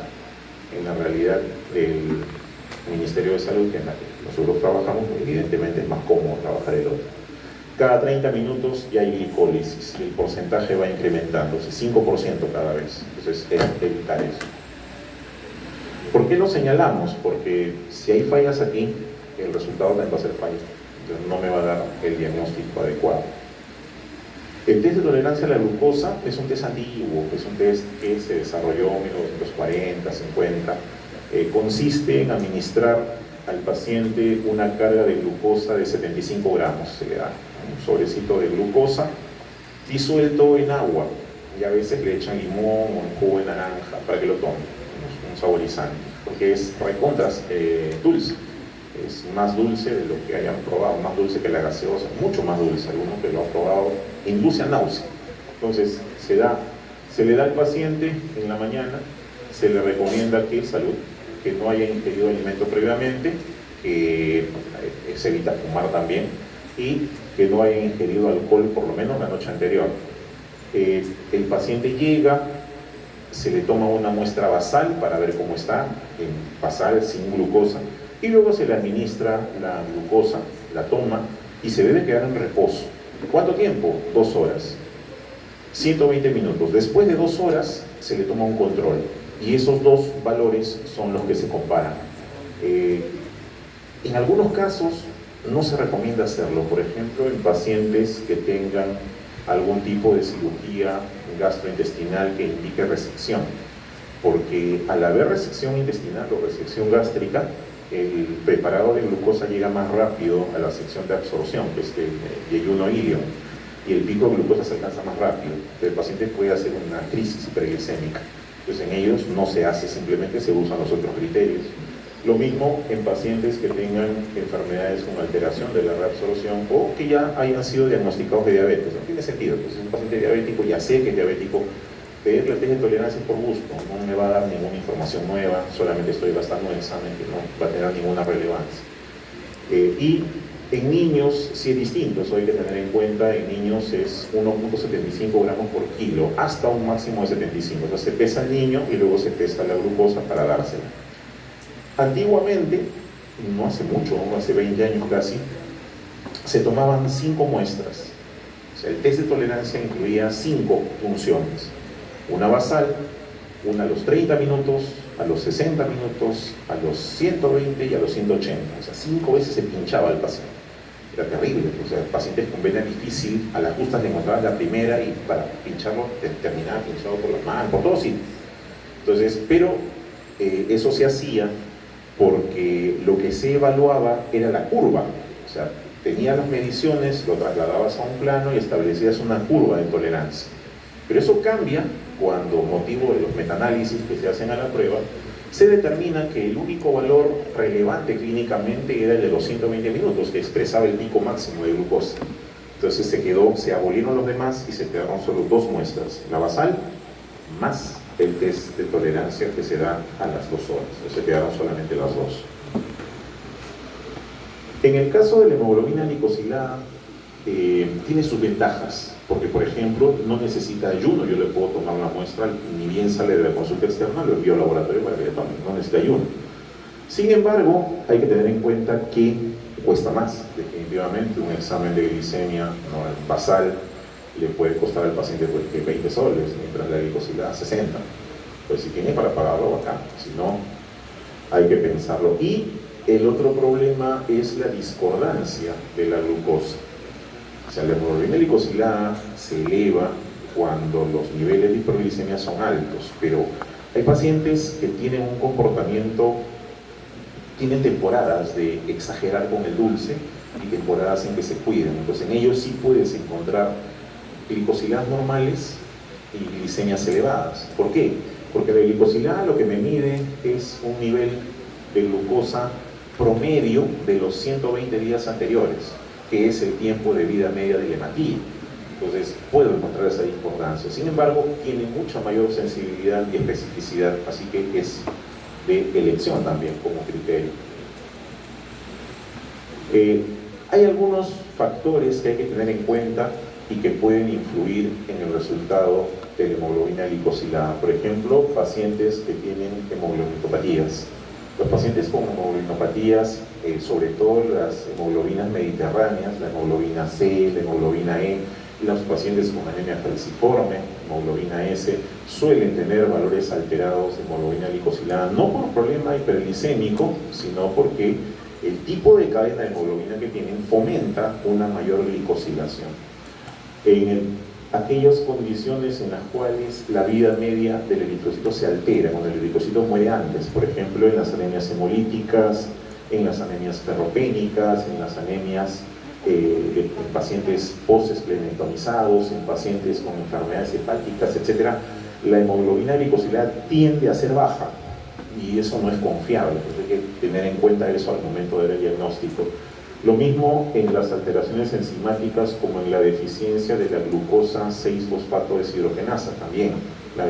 En la realidad del Ministerio de Salud, que en la que nosotros trabajamos, evidentemente es más cómodo trabajar el otro. Cada 30 minutos ya hay glicólisis y el porcentaje va incrementándose, 5% cada vez, entonces es evitar eso. ¿Por qué lo señalamos? Porque si hay fallas aquí, el resultado también va a ser falla. Entonces no me va a dar el diagnóstico adecuado. El test de tolerancia a la glucosa es un test antiguo, es un test que se desarrolló en 1940, 50. Consiste en administrar al paciente una carga de glucosa de 75 gramos. Se le da un sobrecito de glucosa disuelto en agua, y a veces le echan limón o jugo de naranja para que lo tome, un saborizante, porque es recontra dulce. Es más dulce de lo que hayan probado, más dulce que la gaseosa, mucho más dulce. Algunos que lo han probado induce a náusea. Entonces se le da al paciente en la mañana, se le recomienda que no haya ingerido alimento previamente, que se evita fumar también, y que no haya ingerido alcohol por lo menos la noche anterior. El paciente llega, se le toma una muestra basal para ver cómo está, en basal sin glucosa, y luego se le administra la glucosa, la toma, y se debe quedar en reposo. ¿Cuánto tiempo? 2 horas. 120 minutos. Después de 2 horas se le toma un control, y esos dos valores son los que se comparan. En algunos casos no se recomienda hacerlo, por ejemplo, en pacientes que tengan algún tipo de cirugía gastrointestinal que indique resección, porque al haber resección intestinal o resección gástrica, el preparado de glucosa llega más rápido a la sección de absorción, que es el yeyuno ilio, y el pico de glucosa se alcanza más rápido. Entonces el paciente puede hacer una crisis hiperglicémica. Entonces en ellos no se hace, simplemente se usan los otros criterios. Lo mismo en pacientes que tengan enfermedades con alteración de la reabsorción o que ya hayan sido diagnosticados de diabetes. No tiene sentido, pues un paciente diabético, ya sé que es diabético, pedirle el test de tolerancia por gusto, no me va a dar ninguna información nueva, solamente estoy gastando un examen que no va a tener ninguna relevancia. Y en niños sí es distinto, eso hay que tener en cuenta. En niños es 1.75 gramos por kilo, hasta un máximo de 75. O sea, se pesa el niño y luego se pesa la glucosa para dársela. Antiguamente, no hace mucho, hace 20 años casi, se tomaban 5 muestras. O sea, el test de tolerancia incluía 5 funciones. Una basal, una a los 30 minutos, a los 60 minutos, a los 120 y a los 180. O sea, 5 veces se pinchaba al paciente. Era terrible, o sea, pacientes con vena difícil, a las justas le encontraban la primera y para pincharlo terminaba pinchado por las manos, por todo sitio. Entonces, pero eso se hacía porque lo que se evaluaba era la curva. O sea, tenías las mediciones, lo trasladabas a un plano y establecías una curva de tolerancia. Pero eso cambia cuando, motivo de los metaanálisis que se hacen a la prueba, se determina que el único valor relevante clínicamente era el de los 120 minutos, que expresaba el pico máximo de glucosa. Entonces se abolieron los demás y se quedaron solo dos muestras, la basal más el test de tolerancia que se da a las 2 horas. Entonces se quedaron solamente las dos. En el caso de la hemoglobina glicosilada, tiene sus ventajas, porque por ejemplo no necesita ayuno. Yo le puedo tomar una muestra, ni bien sale de la consulta externa, lo envío al laboratorio para que le tome, no necesita ayuno. Sin embargo, hay que tener en cuenta que cuesta más, definitivamente. Un examen de glicemia basal le puede costar al paciente pues, que 20 soles, mientras la glicosilada 60. Pues si tiene para pagarlo, bacán, si no, hay que pensarlo. Y el otro problema es la discordancia de la glucosa. O sea, la hemoglobina glicosilada se eleva cuando los niveles de hiperglicemia son altos, pero hay pacientes que tienen un comportamiento, tienen temporadas de exagerar con el dulce y temporadas en que se cuidan. Entonces en ellos sí puedes encontrar glicosiladas normales y glicemias elevadas. ¿Por qué? Porque la glicosilada lo que me mide es un nivel de glucosa promedio de los 120 días anteriores, que es el tiempo de vida media del hematía. Entonces puedo encontrar esa discordancia. Sin embargo, tiene mucha mayor sensibilidad y especificidad, así que es de elección también como criterio. Hay algunos factores que hay que tener en cuenta y que pueden influir en el resultado de la hemoglobina glicosilada. Por ejemplo, pacientes que tienen hemoglobinopatías. Los pacientes con hemoglobinopatías, sobre todo las hemoglobinas mediterráneas, la hemoglobina C, la hemoglobina E, y los pacientes con anemia falciforme, hemoglobina S, suelen tener valores alterados de hemoglobina glicosilada, no por problema hiperglicémico, sino porque el tipo de cadena de hemoglobina que tienen fomenta una mayor glicosilación. En aquellas condiciones en las cuales la vida media del eritrocito se altera, cuando el eritrocito muere antes, por ejemplo en las anemias hemolíticas, en las anemias ferropénicas, en las anemias en pacientes post-esplenectomizados, en pacientes con enfermedades hepáticas, etc., la hemoglobina glicosilada tiende a ser baja y eso no es confiable, entonces hay que tener en cuenta eso al momento del diagnóstico. Lo mismo en las alteraciones enzimáticas como en la deficiencia de la glucosa 6-fosfato deshidrogenasa, también la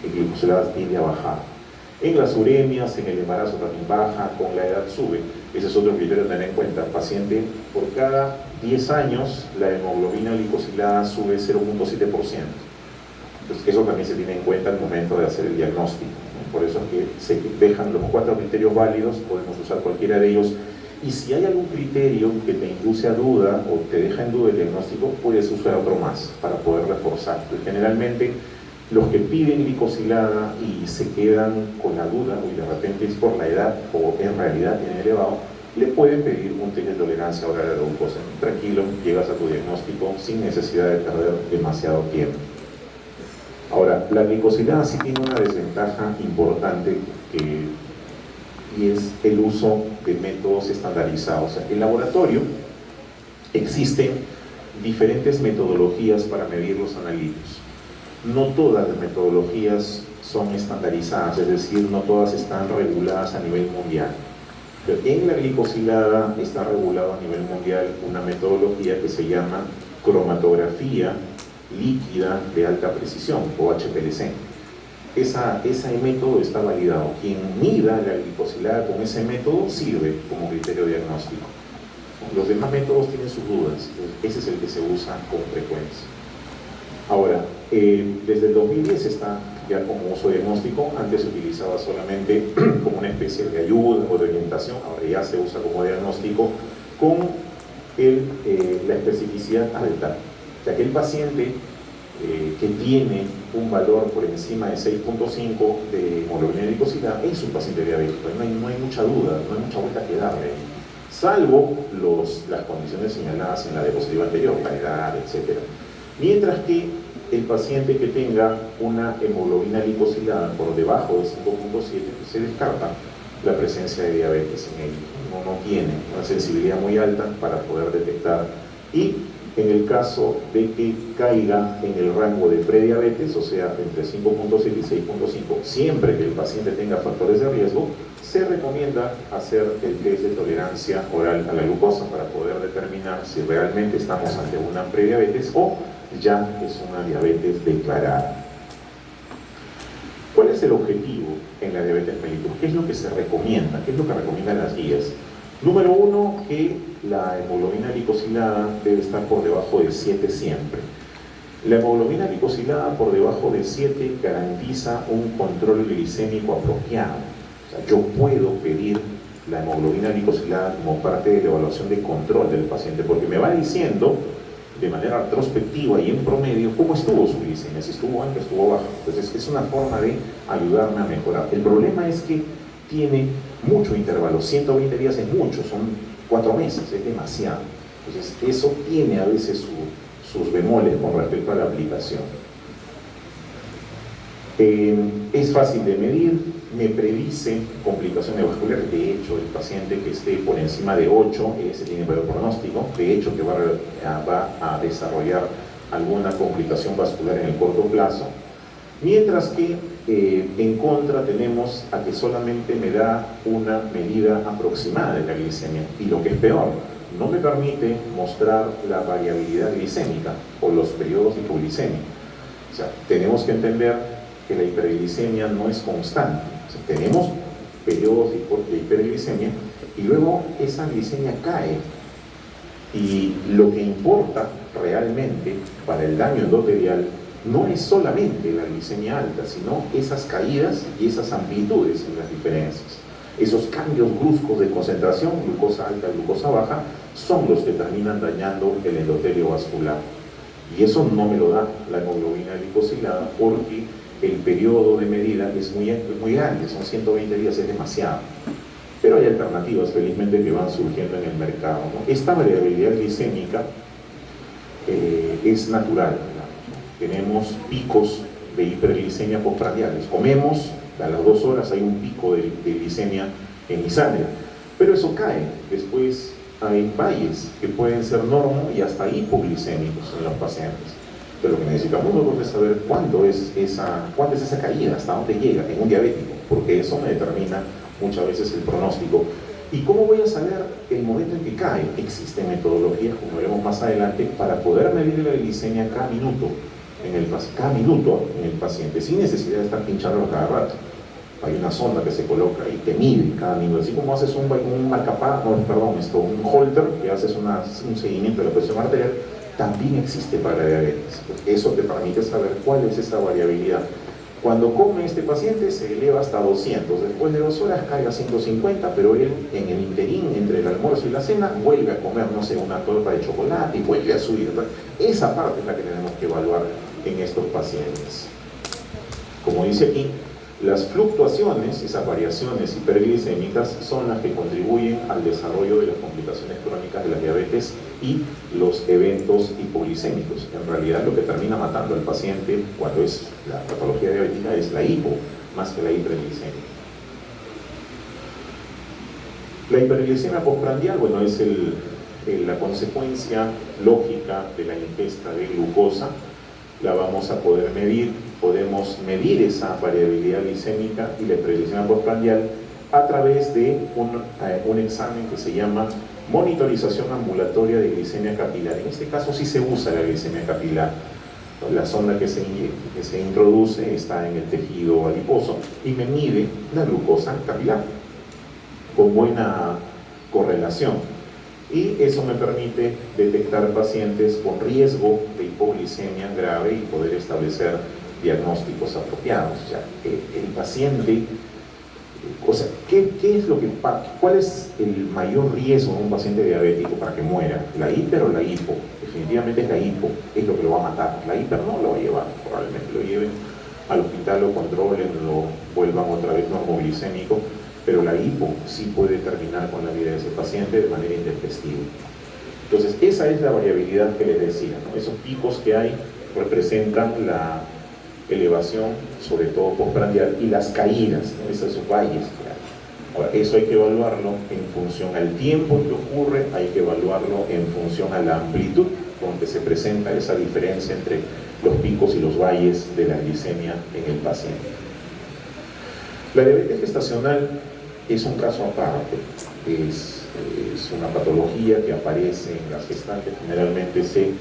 glicosilada tiende a bajar. En las uremias, en el embarazo también baja, con la edad sube. Ese es otro criterio a tener en cuenta. Paciente, por cada 10 años la hemoglobina glicosilada sube 0.7%. Entonces eso también se tiene en cuenta al momento de hacer el diagnóstico. Por eso es que se dejan los 4 criterios válidos, podemos usar cualquiera de ellos. Y si hay algún criterio que te induce a duda o te deja en duda el diagnóstico, puedes usar otro más para poder reforzar. Pues generalmente los que piden glicosilada y se quedan con la duda, y de repente es por la edad o en realidad tienen elevado, le pueden pedir un test de tolerancia oral a la glucosa. Tranquilo, llegas a tu diagnóstico sin necesidad de perder demasiado tiempo. Ahora, la glicosilada sí tiene una desventaja importante y es el uso de métodos estandarizados. O sea, en laboratorio existen diferentes metodologías para medir los analíticos. No todas las metodologías son estandarizadas, es decir, no todas están reguladas a nivel mundial. Pero en la glicosilada está regulado a nivel mundial una metodología que se llama cromatografía líquida de alta precisión, o HPLC. Ese método está validado. Quien mida la glicosilada con ese método sirve como criterio diagnóstico. Los demás métodos tienen sus dudas, ese es el que se usa con frecuencia. Ahora, desde el 2010 está ya como uso diagnóstico. Antes se utilizaba solamente como una especie de ayuda o de orientación, ahora ya se usa como diagnóstico con la especificidad alta. O sea, que el paciente que tiene un valor por encima de 6.5 de hemoglobina glicosilada es un paciente diabético, no hay mucha duda, no hay mucha vuelta que darle, salvo las condiciones señaladas en la diapositiva anterior, la edad, etc. Mientras que el paciente que tenga una hemoglobina glicosilada por debajo de 5.7 se descarta la presencia de diabetes en él, no tiene una sensibilidad muy alta para poder detectar. Y En el caso de que caiga en el rango de prediabetes, o sea, entre 5.7 y 6.5, siempre que el paciente tenga factores de riesgo, se recomienda hacer el test de tolerancia oral a la glucosa para poder determinar si realmente estamos ante una prediabetes o ya es una diabetes declarada. ¿Cuál es el objetivo en la diabetes mellitus? ¿Qué es lo que se recomienda? ¿Qué es lo que recomiendan las guías? Número 1, que la hemoglobina glicosilada debe estar por debajo de 7 siempre. La hemoglobina glicosilada por debajo de 7 garantiza un control glicémico apropiado. O sea, yo puedo pedir la hemoglobina glicosilada como parte de la evaluación de control del paciente, porque me va diciendo de manera retrospectiva y en promedio cómo estuvo su glicemia, si estuvo alta, estuvo baja. Entonces es una forma de ayudarme a mejorar. El problema es que tiene mucho intervalo, 120 días es mucho, son 4 meses, es demasiado. Entonces eso tiene a veces sus bemoles con respecto a la aplicación. Es fácil de medir, me predice complicaciones vasculares. De hecho, el paciente que esté por encima de 8, ese tiene peor pronóstico, de hecho que va a desarrollar alguna complicación vascular en el corto plazo. Mientras que en contra tenemos a que solamente me da una medida aproximada de la glicemia, y lo que es peor, no me permite mostrar la variabilidad glicémica o los periodos de hipoglicemia. O sea, tenemos que entender que la hiperglicemia no es constante. O sea, tenemos periodos de hiperglicemia y luego esa glicemia cae. Y lo que importa realmente para el daño endotelial no es solamente la glicemia alta, sino esas caídas y esas amplitudes en las diferencias. Esos cambios bruscos de concentración, glucosa alta, glucosa baja, son los que terminan dañando el endotelio vascular. Y eso no me lo da la hemoglobina glicosilada, porque el periodo de medida es muy grande, son 120 días, es demasiado. Pero hay alternativas, felizmente, que van surgiendo en el mercado, ¿no? Esta variabilidad glicémica es natural, ¿no? Tenemos picos de hiperglicemia postprandiales. Comemos, a las 2 horas hay un pico de glicemia en mi sangre, pero eso cae. Después hay valles que pueden ser normo y hasta hipoglicémicos en los pacientes. Pero lo que necesitamos nosotros es saber cuándo es esa caída, hasta dónde llega en un diabético, porque eso me determina muchas veces el pronóstico. ¿Y cómo voy a saber el momento en que cae? Existen metodologías, como veremos más adelante, para poder medir la glicemia cada minuto en el paciente, sin necesidad de estar pinchándolo cada rato. Hay una sonda que se coloca y te mide cada minuto, así como haces un holter, que haces un seguimiento de la presión arterial, también existe para la diabetes. Eso te permite saber cuál es esa variabilidad. Cuando come este paciente se eleva hasta 200, después de 2 horas cae a 150, pero él en el interín, entre el almuerzo y la cena, vuelve a comer, no sé, una torta de chocolate y vuelve a subir. Esa parte es la que tenemos que evaluar en estos pacientes. Como dice aquí, las fluctuaciones, esas variaciones hiperglicémicas, son las que contribuyen al desarrollo de las complicaciones crónicas de la diabetes y los eventos hipoglicémicos. En realidad, lo que termina matando al paciente cuando es la patología diabética es la hipo, más que la hiperglicemia. La hiperglicemia postprandial, bueno, es la consecuencia lógica de la ingesta de glucosa. La vamos a poder medir, podemos medir esa variabilidad glicémica y la hiperglicemia postprandial a través de un examen que se llama monitorización ambulatoria de glicemia capilar. En este caso sí se usa la glicemia capilar. La sonda que se introduce está en el tejido adiposo y me mide la glucosa capilar con buena correlación. Y eso me permite detectar pacientes con riesgo de hipoglicemia grave y poder establecer diagnósticos apropiados. O sea, el paciente, o sea, ¿cuál es el mayor riesgo de un paciente diabético para que muera? ¿La hiper o la hipo? Definitivamente es la hipo, es lo que lo va a matar. La hiper no lo va a llevar, probablemente lo lleven al hospital, lo controlen, lo vuelvan otra vez normoglicémico, pero la hipo sí puede terminar con la vida de ese paciente de manera intempestiva. Entonces, esa es la variabilidad que les decía, ¿no? Esos picos que hay representan la elevación, sobre todo postprandial, y las caídas, ¿no? Esos valles. Ahora, eso hay que evaluarlo en función al tiempo que ocurre, hay que evaluarlo en función a la amplitud donde se presenta esa diferencia entre los picos y los valles de la glicemia en el paciente. La diabetes gestacional es un caso aparte, es una patología que aparece en las gestantes. Generalmente se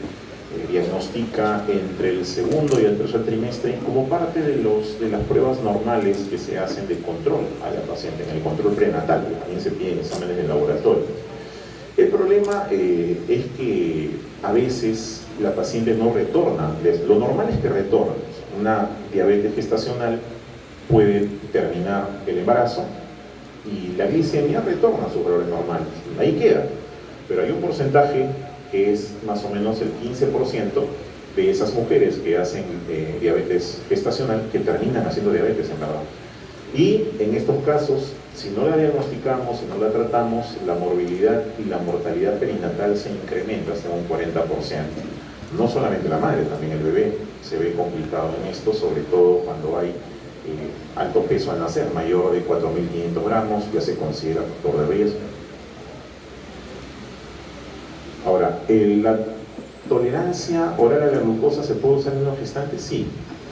diagnostica entre el segundo y el tercer trimestre como parte de las pruebas normales que se hacen de control a la paciente, en el control prenatal, que también se piden exámenes de laboratorio. El problema es que a veces la paciente no retorna. Lo normal es que retorne. Una diabetes gestacional puede terminar el embarazo y la glicemia retorna a sus valores normales. Ahí queda. Pero hay un porcentaje que es más o menos el 15% de esas mujeres que hacen diabetes gestacional que terminan haciendo diabetes en verdad. Y en estos casos, si no la diagnosticamos, si no la tratamos, la morbilidad y la mortalidad perinatal se incrementa hasta un 40%. No solamente la madre, también el bebé se ve complicado en esto, sobre todo cuando hay alto peso al nacer, mayor de 4.500 gramos, ya se considera factor de riesgo. Ahora, ¿la tolerancia oral a la glucosa se puede usar en una gestante? Sí,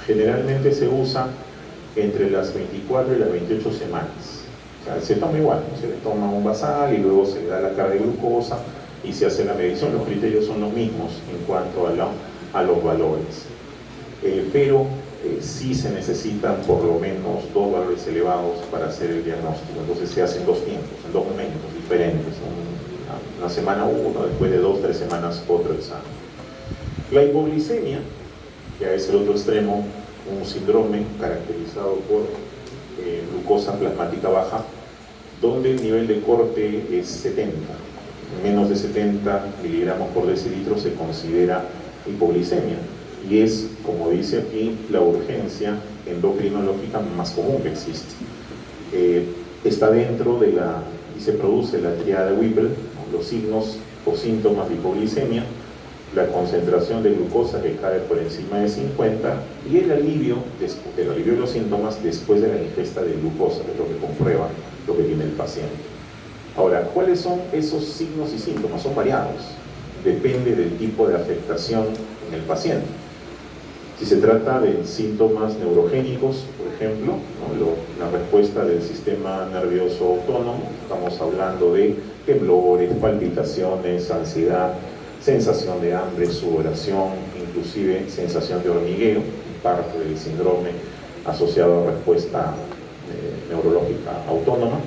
generalmente se usa entre las 24 y las 28 semanas. O sea, se toma igual, se le toma un basal y luego se le da la carga de glucosa y se hace la medición. Los criterios son los mismos en cuanto a los valores. Pero sí se necesitan por lo menos 2 valores elevados para hacer el diagnóstico. Entonces se hacen 2 tiempos, en 2 momentos diferentes. Una semana uno, después de 2 o 3 semanas otro examen. La hipoglicemia, que es el otro extremo, un síndrome caracterizado por glucosa plasmática baja, donde el nivel de corte es 70. Menos de 70 miligramos por decilitro se considera hipoglicemia. Y es, como dice aquí, la urgencia endocrinológica más común que existe. Está dentro de y se produce la tríada Whipple, los signos o síntomas de hipoglicemia, la concentración de glucosa que cae por encima de 50 y el alivio de los síntomas después de la ingesta de glucosa, que es lo que comprueba lo que tiene el paciente. Ahora, ¿cuáles son esos signos y síntomas? Son variados, depende del tipo de afectación en el paciente. Si se trata de síntomas neurogénicos, por ejemplo, la respuesta del sistema nervioso autónomo, estamos hablando de temblores, palpitaciones, ansiedad, sensación de hambre, sudoración, inclusive sensación de hormigueo, parte del síndrome asociado a respuesta neurológica autónoma,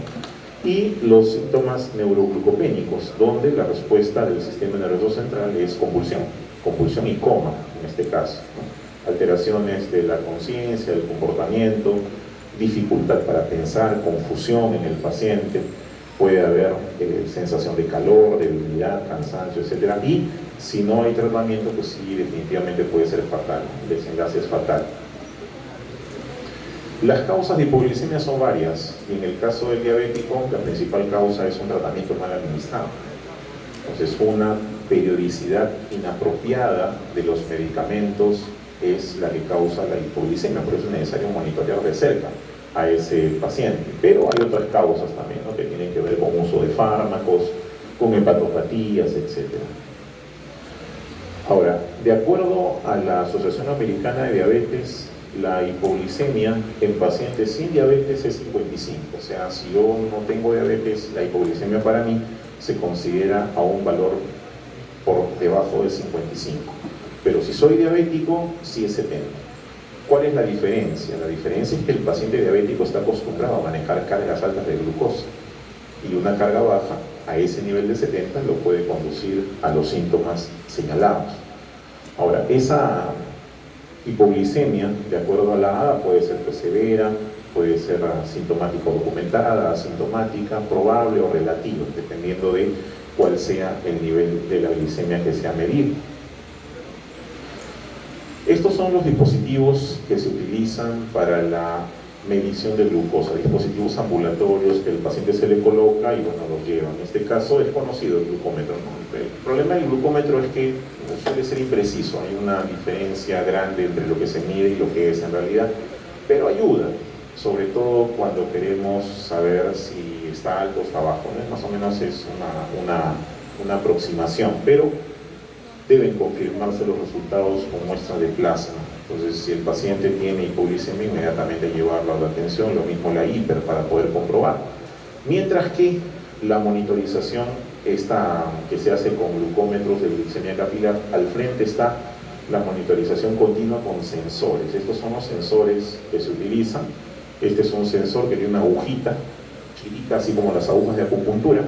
y los síntomas neuroglucopénicos, donde la respuesta del sistema nervioso central es convulsión y coma en este caso, ¿no? Alteraciones de la conciencia, del comportamiento, dificultad para pensar, confusión en el paciente, puede haber sensación de calor, debilidad, cansancio, etc. Y si no hay tratamiento, pues sí, definitivamente puede ser fatal, el desenlace es fatal. Las causas de hipoglicemia son varias, y en el caso del diabético, la principal causa es un tratamiento mal administrado. Entonces, una periodicidad inapropiada de los medicamentos es la que causa la hipoglicemia, por eso es necesario monitorear de cerca a ese paciente. Pero hay otras causas también, ¿no?, que tienen que ver con uso de fármacos, con hepatopatías, etc. Ahora, de acuerdo a la Asociación Americana de Diabetes, la hipoglicemia en pacientes sin diabetes es 55. O sea, si yo no tengo diabetes, la hipoglicemia para mí se considera a un valor por debajo de 55. Pero si soy diabético, sí es 70. ¿Cuál es la diferencia? La diferencia es que el paciente diabético está acostumbrado a manejar cargas altas de glucosa y una carga baja a ese nivel de 70 lo puede conducir a los síntomas señalados. Ahora, esa hipoglicemia, de acuerdo a la ADA, puede ser severa, puede ser asintomática o documentada, asintomática, probable o relativa, dependiendo de cuál sea el nivel de la glicemia que se ha medido. Estos son los dispositivos que se utilizan para la medición de glucosa, dispositivos ambulatorios que el paciente se le coloca y bueno, los lleva. En este caso es conocido el glucómetro, ¿no? El problema del glucómetro es que suele ser impreciso, hay una diferencia grande entre lo que se mide y lo que es en realidad, pero ayuda, sobre todo cuando queremos saber si está alto o está bajo, ¿no? Más o menos es una aproximación, pero deben confirmarse los resultados con muestra de plasma. Entonces, si el paciente tiene hipoglicemia, inmediatamente llevarlo a la atención, lo mismo la hiper para poder comprobar. Mientras que la monitorización esta que se hace con glucómetros de glicemia capilar, al frente está la monitorización continua con sensores. Estos son los sensores que se utilizan. Este es un sensor que tiene una agujita chiquita, así como las agujas de acupuntura,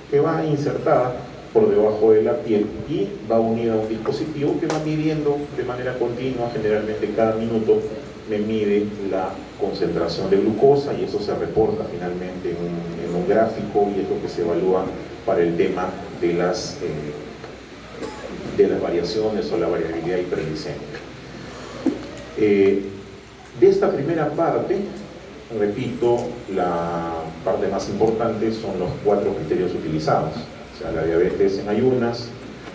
que va insertada por debajo de la piel y va unida a un dispositivo que va midiendo de manera continua, generalmente cada minuto me mide la concentración de glucosa y eso se reporta finalmente en un gráfico y es lo que se evalúa para el tema de las variaciones o la variabilidad hiperglicémica. De esta primera parte, repito, la parte más importante son los 4 criterios utilizados. O sea, la diabetes en ayunas,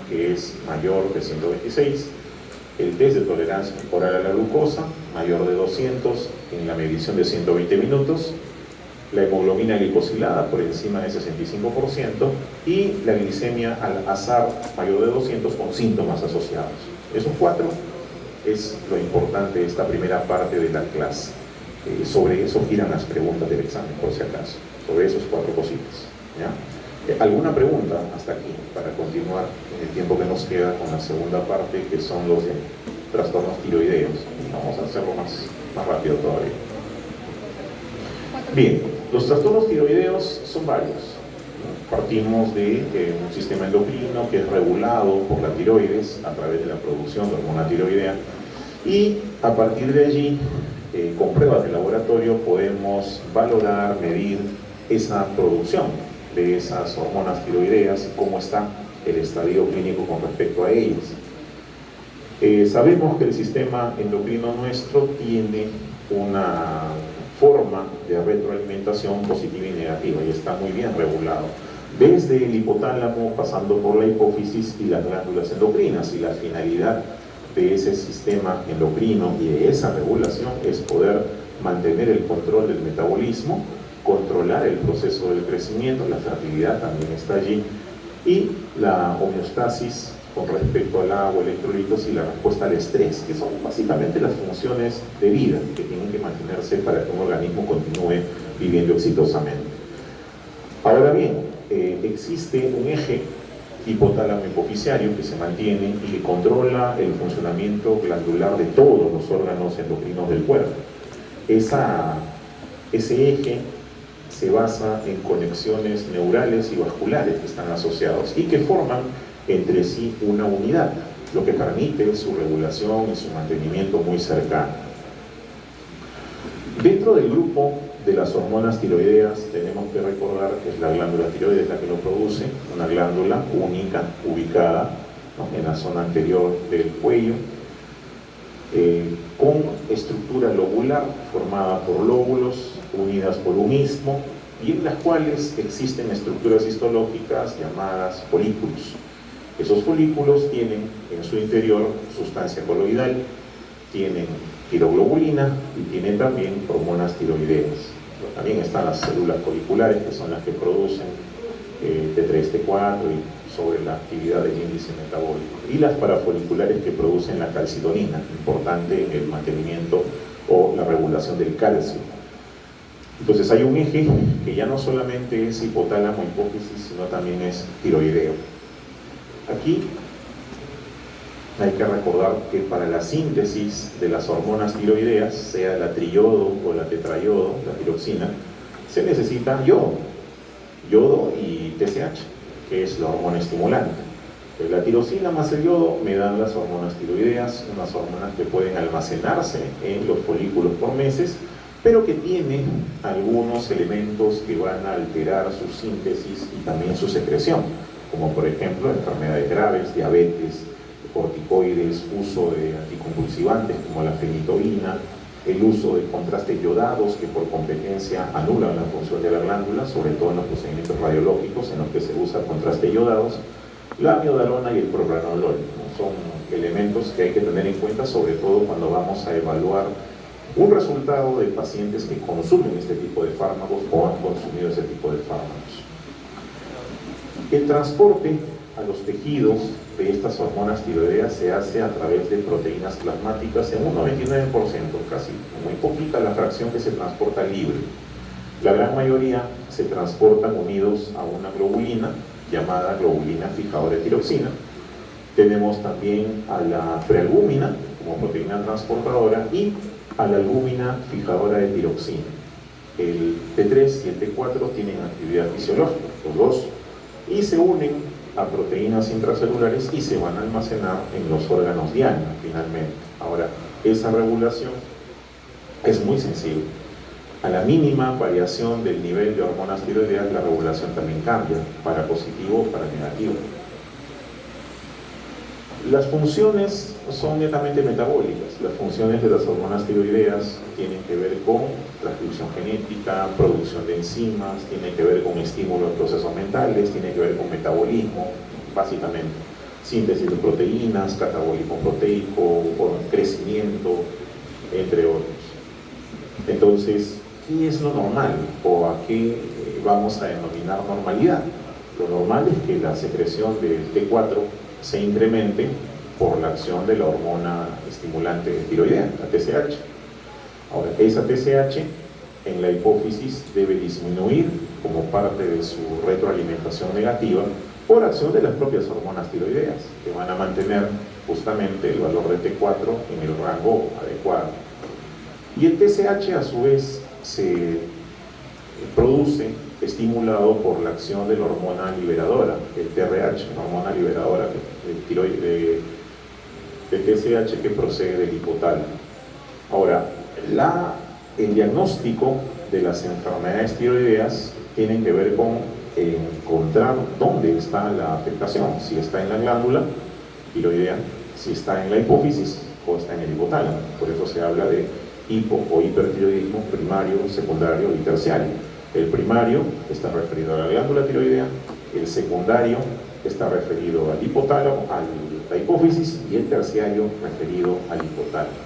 que es mayor de 126, el test de tolerancia corporal a la glucosa, mayor de 200 en la medición de 120 minutos, la hemoglobina glicosilada por encima de 65% y la glicemia al azar mayor de 200 con síntomas asociados. Esos 4 es lo importante de esta primera parte de la clase. Sobre eso giran las preguntas del examen, por si acaso, sobre esos 4 cositas, ¿ya? ¿Alguna pregunta hasta aquí para continuar en el tiempo que nos queda con la segunda parte, que son los de trastornos tiroideos? Vamos a hacerlo más rápido todavía. Bien, los trastornos tiroideos son varios. Partimos de un sistema endocrino que es regulado por la tiroides a través de la producción de hormona tiroidea y a partir de allí, con pruebas de laboratorio, podemos valorar, medir esa producción de esas hormonas tiroideas y cómo está el estadio clínico con respecto a ellas. Sabemos que el sistema endocrino nuestro tiene una forma de retroalimentación positiva y negativa y está muy bien regulado, desde el hipotálamo pasando por la hipófisis y las glándulas endocrinas, y la finalidad de ese sistema endocrino y de esa regulación es poder mantener el control del metabolismo, controlar el proceso del crecimiento, la fertilidad también está allí, y la homeostasis con respecto al agua, electrolitos y la respuesta al estrés, que son básicamente las funciones de vida que tienen que mantenerse para que un organismo continúe viviendo exitosamente. Ahora bien, existe un eje hipotálamo hipoficiario que se mantiene y que controla el funcionamiento glandular de todos los órganos endocrinos del cuerpo. Ese eje se basa en conexiones neurales y vasculares que están asociados y que forman entre sí una unidad, lo que permite su regulación y su mantenimiento muy cercano. Dentro del grupo de las hormonas tiroideas tenemos que recordar que es la glándula tiroides la que lo produce, una glándula única ubicada, ¿no?, en la zona anterior del cuello, con estructura lobular formada por lóbulos unidas por un istmo y en las cuales existen estructuras histológicas llamadas folículos. Esos folículos tienen en su interior sustancia coloidal, tienen tiroglobulina y tienen también hormonas tiroideas. Pero también están las células foliculares, que son las que producen T3, T4 y sobre la actividad del índice metabólico, y las parafoliculares que producen la calcidonina, importante en el mantenimiento o la regulación del calcio. Entonces hay un eje que ya no solamente es hipotálamo hipófisis, sino también es tiroideo. Aquí hay que recordar que para la síntesis de las hormonas tiroideas, sea la triodo o la tetraiodo, la tiroxina, se necesita yodo y TSH, que es la hormona estimulante. La tirosina más el yodo me dan las hormonas tiroideas, unas hormonas que pueden almacenarse en los folículos por meses, pero que tienen algunos elementos que van a alterar su síntesis y también su secreción, como por ejemplo enfermedades graves, diabetes, corticoides, uso de anticonvulsivantes como la fenitoína, el uso de contrastes yodados que por competencia anulan la función de la glándula, sobre todo en los procedimientos radiológicos en los que se usa contrastes yodados, la amiodarona y el propranolol, ¿no? Son elementos que hay que tener en cuenta, sobre todo cuando vamos a evaluar un resultado de pacientes que consumen este tipo de fármacos o han consumido ese tipo de fármacos. El transporte a los tejidos de estas hormonas tiroideas se hace a través de proteínas plasmáticas en un 99%, casi muy poquita la fracción que se transporta libre. La gran mayoría se transportan unidos a una globulina llamada globulina fijadora de tiroxina. Tenemos también a la prealbúmina como proteína transportadora y a la albúmina fijadora de tiroxina. El T3 y el T4 tienen actividad fisiológica, los dos, y se unen a proteínas intracelulares y se van a almacenar en los órganos diana finalmente. Ahora, esa regulación es muy sensible. A la mínima variación del nivel de hormonas tiroideas, la regulación también cambia, para positivo o para negativo. Las funciones son netamente metabólicas. Las funciones de las hormonas tiroideas tienen que ver con transcripción genética, producción de enzimas, tienen que ver con estímulo de procesos mentales, tienen que ver con metabolismo, básicamente. Síntesis de proteínas, catabolismo proteico, crecimiento, entre otros. Entonces, ¿qué es lo normal? ¿O a qué vamos a denominar normalidad? Lo normal es que la secreción del T4 se incremente por la acción de la hormona estimulante tiroidea, la TSH. Ahora, esa TSH en la hipófisis debe disminuir como parte de su retroalimentación negativa por acción de las propias hormonas tiroideas, que van a mantener justamente el valor de T4 en el rango adecuado. Y el TSH a su vez se produce estimulado por la acción de la hormona liberadora, el TRH, la hormona liberadora de TSH que procede del hipotálamo. Ahora, el diagnóstico de las enfermedades tiroideas tiene que ver con encontrar dónde está la afectación, si está en la glándula tiroidea, si está en la hipófisis o está en el hipotálamo. Por eso se habla de hipo o hipertiroidismo primario, secundario y terciario. El primario está referido a la glándula tiroidea, el secundario está referido al hipotálamo, a la hipófisis, y el terciario referido al hipotálamo.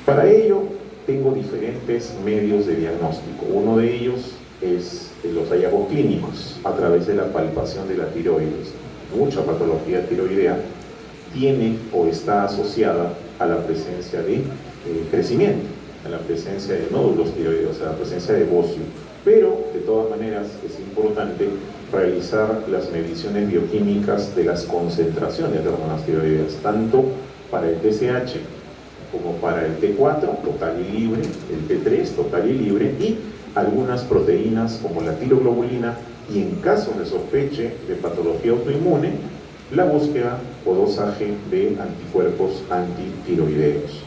Para ello tengo diferentes medios de diagnóstico. Uno de ellos es los hallazgos clínicos a través de la palpación de la tiroides. Mucha patología tiroidea tiene o está asociada a la presencia de crecimiento, a la presencia de nódulos tiroideos, a la presencia de bocio. Pero, de todas maneras, es importante realizar las mediciones bioquímicas de las concentraciones de hormonas tiroideas, tanto para el TSH como para el T4, total y libre, el T3, total y libre, y algunas proteínas como la tiroglobulina, y en caso de sospeche de patología autoinmune, la búsqueda o dosaje de anticuerpos antitiroideos.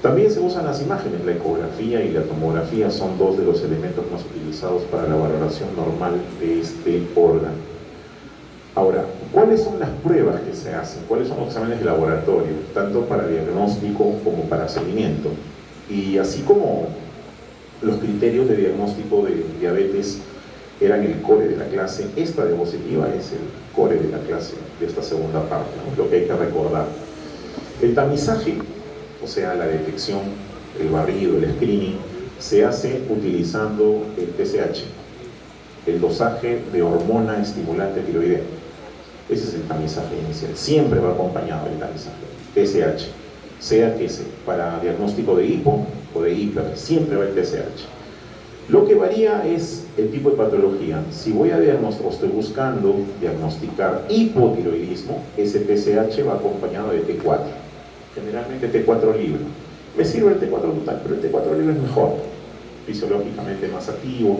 También se usan las imágenes, la ecografía y la tomografía son dos de los elementos más utilizados para la valoración normal de este órgano. Ahora, ¿cuáles son las pruebas que se hacen? ¿Cuáles son los exámenes de laboratorio? Tanto para diagnóstico como para seguimiento. Y así como los criterios de diagnóstico de diabetes eran el core de la clase, esta diapositiva es el core de la clase de esta segunda parte, ¿no? Lo que hay que recordar. El tamizaje, o sea, la detección, el barrido, el screening, se hace utilizando el TSH, el dosaje de hormona estimulante tiroidea. Ese es el tamizaje inicial, siempre va acompañado del tamizaje, TSH, sea que sea para diagnóstico de hipo o de hiper, siempre va el TSH. Lo que varía es el tipo de patología. Si voy a diagnosticar, estoy buscando diagnosticar hipotiroidismo, ese TSH va acompañado de T4, generalmente T4 libre. Me sirve el T4 total, pero el T4 libre es mejor, fisiológicamente más activo,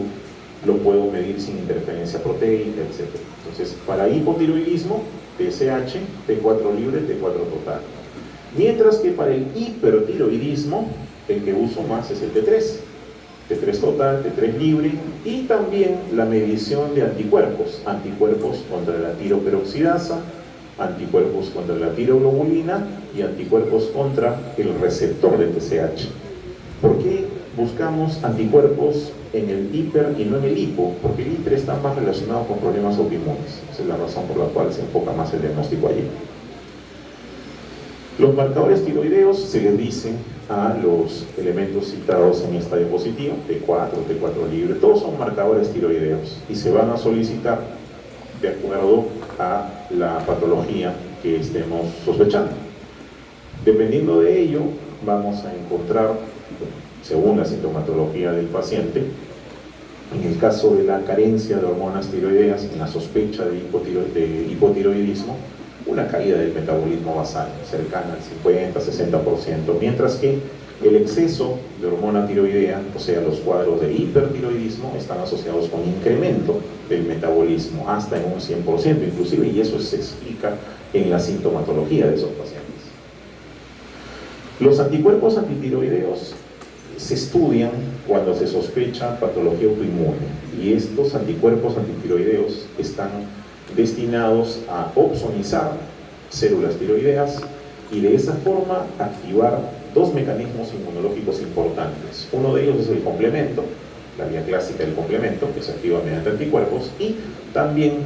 lo puedo medir sin interferencia proteica, etc. Entonces, para hipotiroidismo, TSH, T4 libre, T4 total. Mientras que para el hipertiroidismo, el que uso más es el T3. T3 total, T3 libre, y también la medición de anticuerpos, anticuerpos contra la tiroperoxidasa, anticuerpos contra la tiroglobulina y anticuerpos contra el receptor de TSH. ¿Por qué buscamos anticuerpos en el hiper y no en el hipo? Porque el hiper está más relacionado con problemas autoinmunes. Esa es la razón por la cual se enfoca más el diagnóstico allí. Los marcadores tiroideos se les dice a los elementos citados en esta diapositiva, T4, T4 libre, todos son marcadores tiroideos y se van a solicitar de acuerdo a la patología que estemos sospechando. Dependiendo de ello, vamos a encontrar, según la sintomatología del paciente, en el caso de la carencia de hormonas tiroideas, en la sospecha de hipotiroidismo, una caída del metabolismo basal cercana al 50-60%, mientras que el exceso de hormona tiroidea, o sea, los cuadros de hipertiroidismo, están asociados con incremento del metabolismo hasta en un 100% inclusive, y eso se explica en la sintomatología de esos pacientes. Los anticuerpos antitiroideos se estudian cuando se sospecha patología autoinmune, y estos anticuerpos antitiroideos están destinados a opsonizar células tiroideas y de esa forma activar dos mecanismos inmunológicos importantes. Uno de ellos es el complemento, la vía clásica del complemento, que se activa mediante anticuerpos, y también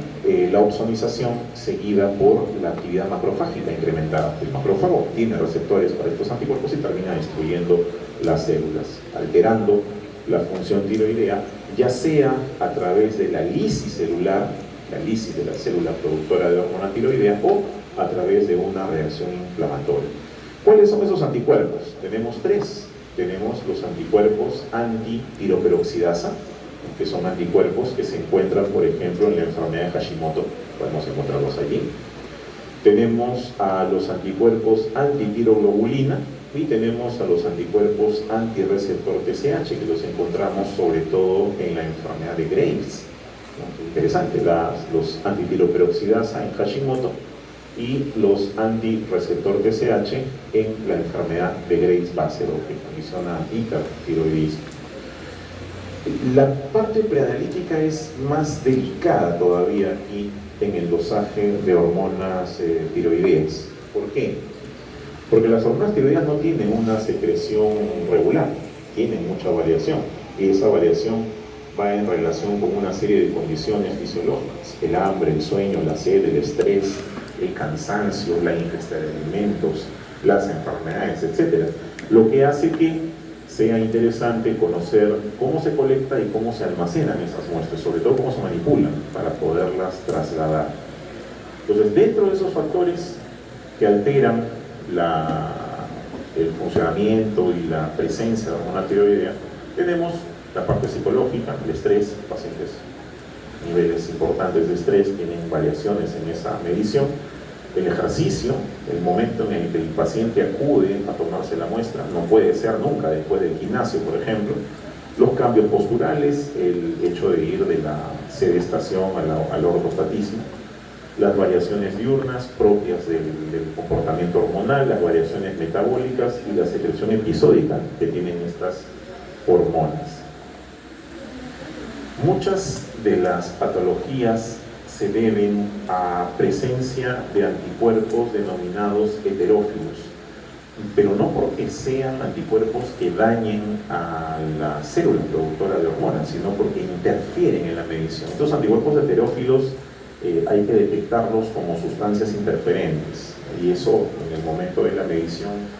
la opsonización seguida por la actividad macrofágica incrementada. El macrófago tiene receptores para estos anticuerpos y termina destruyendo las células, alterando la función tiroidea, ya sea a través de la lisis celular, la lisis de la célula productora de hormona tiroidea, o a través de una reacción inflamatoria. ¿Cuáles son esos anticuerpos? Tenemos tres. Tenemos los anticuerpos anti-tiroperoxidasa, que son anticuerpos que se encuentran, por ejemplo, en la enfermedad de Hashimoto, podemos encontrarlos allí. Tenemos a los anticuerpos antitiroglobulina y tenemos a los anticuerpos antirreceptor TSH, que los encontramos sobre todo en la enfermedad de Graves. Interesante, los antitiroperoxidasa en Hashimoto y los antirreceptor TSH en la enfermedad de Graves-Bassett, que condiciona hipertiroidismo. La parte preanalítica es más delicada todavía aquí en el dosaje de hormonas tiroideas. ¿Por qué? Porque las hormonas tiroideas no tienen una secreción regular, tienen mucha variación, y esa variación va en relación con una serie de condiciones fisiológicas: el hambre, el sueño, la sed, el estrés, el cansancio, la ingesta de alimentos, las enfermedades, etc. Lo que hace que sea interesante conocer cómo se colecta y cómo se almacenan esas muestras, sobre todo cómo se manipulan para poderlas trasladar. Entonces, dentro de esos factores que alteran el funcionamiento y la presencia de hormona tiroidea, tenemos la parte psicológica, el estrés. Pacientes niveles importantes de estrés tienen variaciones en esa medición. El ejercicio, el momento en el que el paciente acude a tomarse la muestra, no puede ser nunca después del gimnasio, por ejemplo. Los cambios posturales, el hecho de ir de la sedestación al ortostatismo, las variaciones diurnas propias del comportamiento hormonal, las variaciones metabólicas y la secreción episódica que tienen estas hormonas. Muchas de las patologías se deben a presencia de anticuerpos denominados heterófilos, pero no porque sean anticuerpos que dañen a la célula productora de hormonas, sino porque interfieren en la medición. Estos anticuerpos heterófilos hay que detectarlos como sustancias interferentes, y eso en el momento de la medición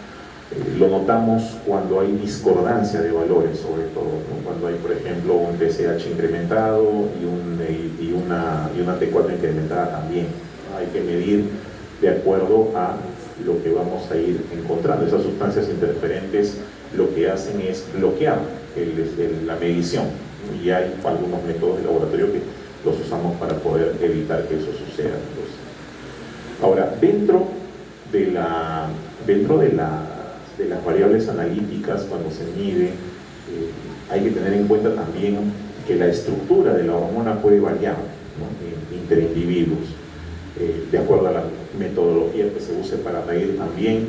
lo notamos cuando hay discordancia de valores, sobre todo, ¿no? Cuando hay, por ejemplo, un TSH incrementado y una T4 incrementada también, ¿no? Hay que medir de acuerdo a lo que vamos a ir encontrando. Esas sustancias interferentes lo que hacen es bloquear la medición, ¿no? Y hay algunos métodos de laboratorio que los usamos para poder evitar que eso suceda. Entonces, ahora, dentro de las variables analíticas, cuando se mide, hay que tener en cuenta también que la estructura de la hormona puede variar, ¿no? Interindividuos, de acuerdo a la metodología que se use para medir también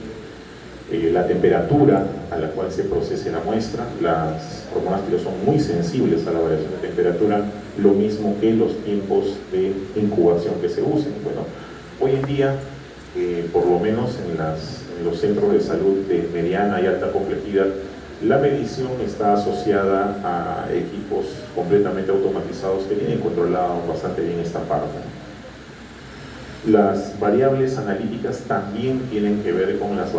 la temperatura a la cual se procese la muestra. Las hormonas tiroideas son muy sensibles a la variación de temperatura, lo mismo que los tiempos de incubación que se usen. Bueno, hoy en día, por lo menos en los centros de salud de mediana y alta complejidad, la medición está asociada a equipos completamente automatizados que tienen controlado bastante bien esta parte. Las variables analíticas también tienen que ver con las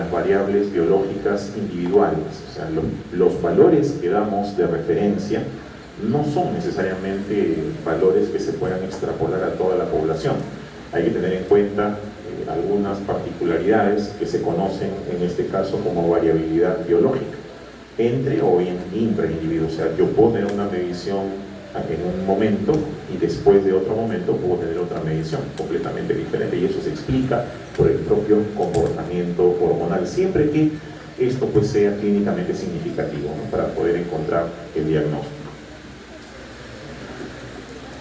variables biológicas individuales, o sea, los valores que damos de referencia no son necesariamente valores que se puedan extrapolar a toda la población. Hay que tener en cuenta algunas particularidades que se conocen en este caso como variabilidad biológica, entre o intraindividuo. O sea, yo puedo tener una medición en un momento y después de otro momento puedo tener otra medición completamente diferente, y eso se explica por el propio comportamiento hormonal, siempre que esto pues sea clínicamente significativo, ¿no?, para poder encontrar el diagnóstico.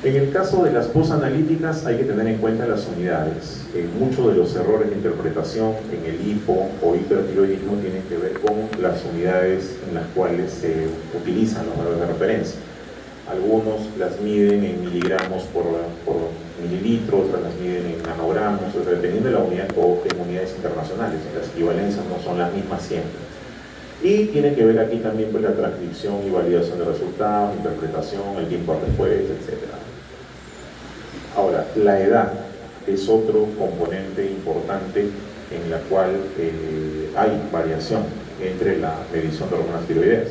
En el caso de las posanalíticas hay que tener en cuenta las unidades. Muchos de los errores de interpretación en el hipo o hipertiroidismo tienen que ver con las unidades en las cuales se utilizan los valores de referencia. Algunos las miden en miligramos por mililitro, otras las miden en nanogramos, dependiendo de la unidad, o en unidades internacionales. Las equivalencias no son las mismas siempre. Y tiene que ver aquí también con la transcripción y validación de resultados, interpretación, el tiempo de respuesta, etc. Ahora, la edad es otro componente importante en la cual hay variación entre la medición de hormonas tiroideas,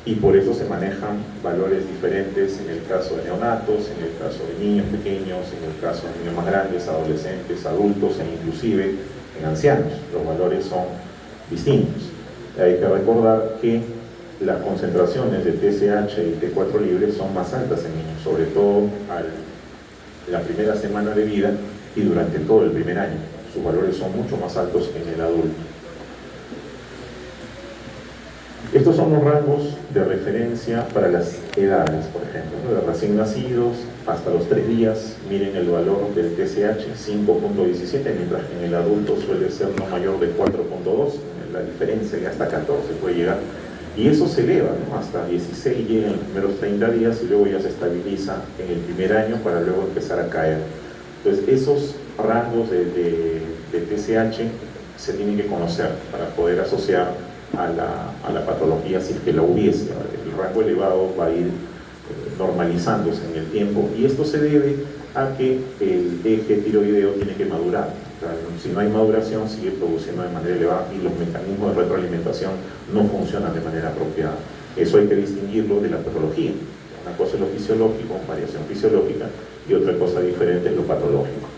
y por eso se manejan valores diferentes en el caso de neonatos, en el caso de niños pequeños, en el caso de niños más grandes, adolescentes, adultos e inclusive en ancianos. Los valores son distintos. Hay que recordar que las concentraciones de TSH y T4 libre son más altas en niños, sobre todo la primera semana de vida y durante todo el primer año. Sus valores son mucho más altos que en el adulto. Estos son los rangos de referencia para las edades, por ejemplo, ¿no? De recién nacidos hasta los 3 días, miren el valor del TSH, 5.17, mientras que en el adulto suele ser no mayor de 4.2, la diferencia ya hasta 14 puede llegar, y eso se eleva, ¿no?, hasta 16 llega en los primeros 30 días y luego ya se estabiliza en el primer año para luego empezar a caer. Entonces esos rangos de TSH se tienen que conocer para poder asociar a la patología, si es que la hubiese. El rango elevado va a ir normalizándose en el tiempo, y esto se debe a que el eje tiroideo tiene que madurar. O sea, si no hay maduración, sigue produciendo de manera elevada y los mecanismos de retroalimentación no funcionan de manera apropiada. Eso hay que distinguirlo de la patología. Una cosa es lo fisiológico, variación fisiológica, y otra cosa diferente es lo patológico.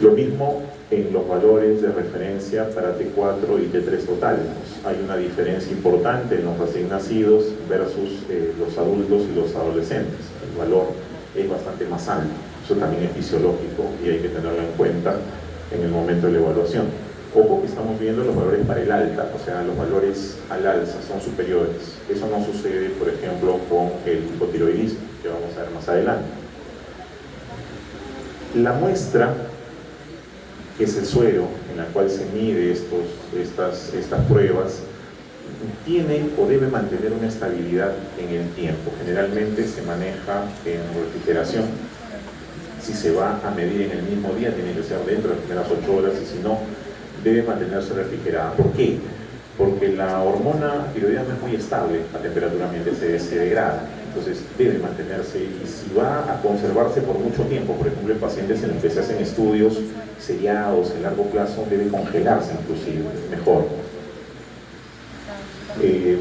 Lo mismo en los valores de referencia para T4 y T3 totales. Hay una diferencia importante en los recién nacidos versus los adultos y los adolescentes. El valor es bastante más alto. Eso también es fisiológico y hay que tenerlo en cuenta en el momento de la evaluación. Ojo que estamos viendo los valores para el alta, o sea, los valores al alza son superiores. Eso no sucede, por ejemplo, con el hipotiroidismo, que vamos a ver más adelante. La muestra, que es el suero en la cual se mide estas pruebas, tiene o debe mantener una estabilidad en el tiempo. Generalmente se maneja en refrigeración. Si se va a medir en el mismo día, tiene que ser dentro de las primeras 8 horas, y si no, debe mantenerse refrigerada. ¿Por qué? Porque la hormona tiroidea no es muy estable a temperatura ambiente, se degrada. Entonces debe mantenerse, y si va a conservarse por mucho tiempo, por ejemplo en pacientes en los que se hacen estudios seriados en largo plazo, debe congelarse inclusive, mejor.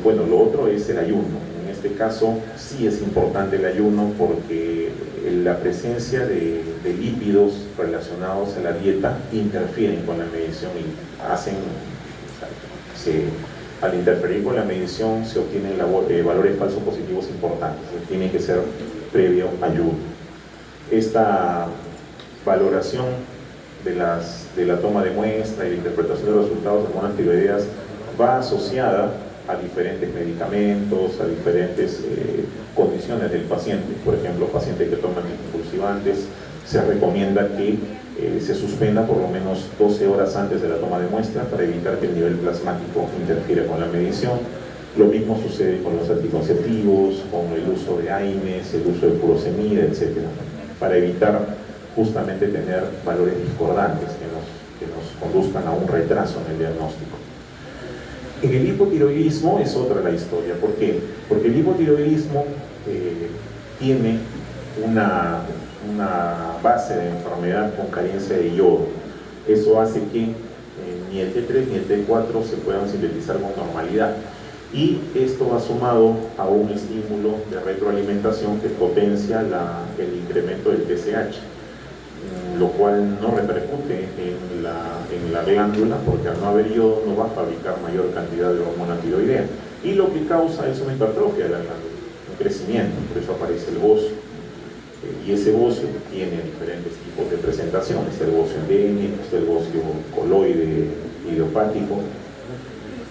Bueno, lo otro es el ayuno. En este caso sí es importante el ayuno, porque la presencia de lípidos relacionados a la dieta interfieren con la medición y al interferir con la medición se obtienen valores falsos positivos importantes. Tiene que ser previo ayuno. Esta valoración de la toma de muestra y la interpretación de los resultados de hormonas tiroideas va asociada a diferentes medicamentos, a diferentes condiciones del paciente. Por ejemplo, pacientes que toman anticonvulsivantes, se recomienda que se suspenda por lo menos 12 horas antes de la toma de muestra para evitar que el nivel plasmático interfiera con la medición. Lo mismo sucede con los anticonceptivos, con el uso de AINES, el uso de furosemida, etc., para evitar justamente tener valores discordantes que nos conduzcan a un retraso en el diagnóstico. En el hipotiroidismo es otra la historia. ¿Por qué? Porque el hipotiroidismo tiene una base de enfermedad con carencia de yodo. Eso hace que ni el T3 ni el T4 se puedan sintetizar con normalidad. Y esto va sumado a un estímulo de retroalimentación que potencia el incremento del TSH, lo cual no repercute en la glándula, porque al no haber yodo no va a fabricar mayor cantidad de hormona tiroidea, y lo que causa es una hipertrofia de la glándula, un crecimiento. Por eso aparece el bocio, y ese bocio tiene diferentes tipos de presentación. Está el bocio endémico, está el bocio coloide idiopático,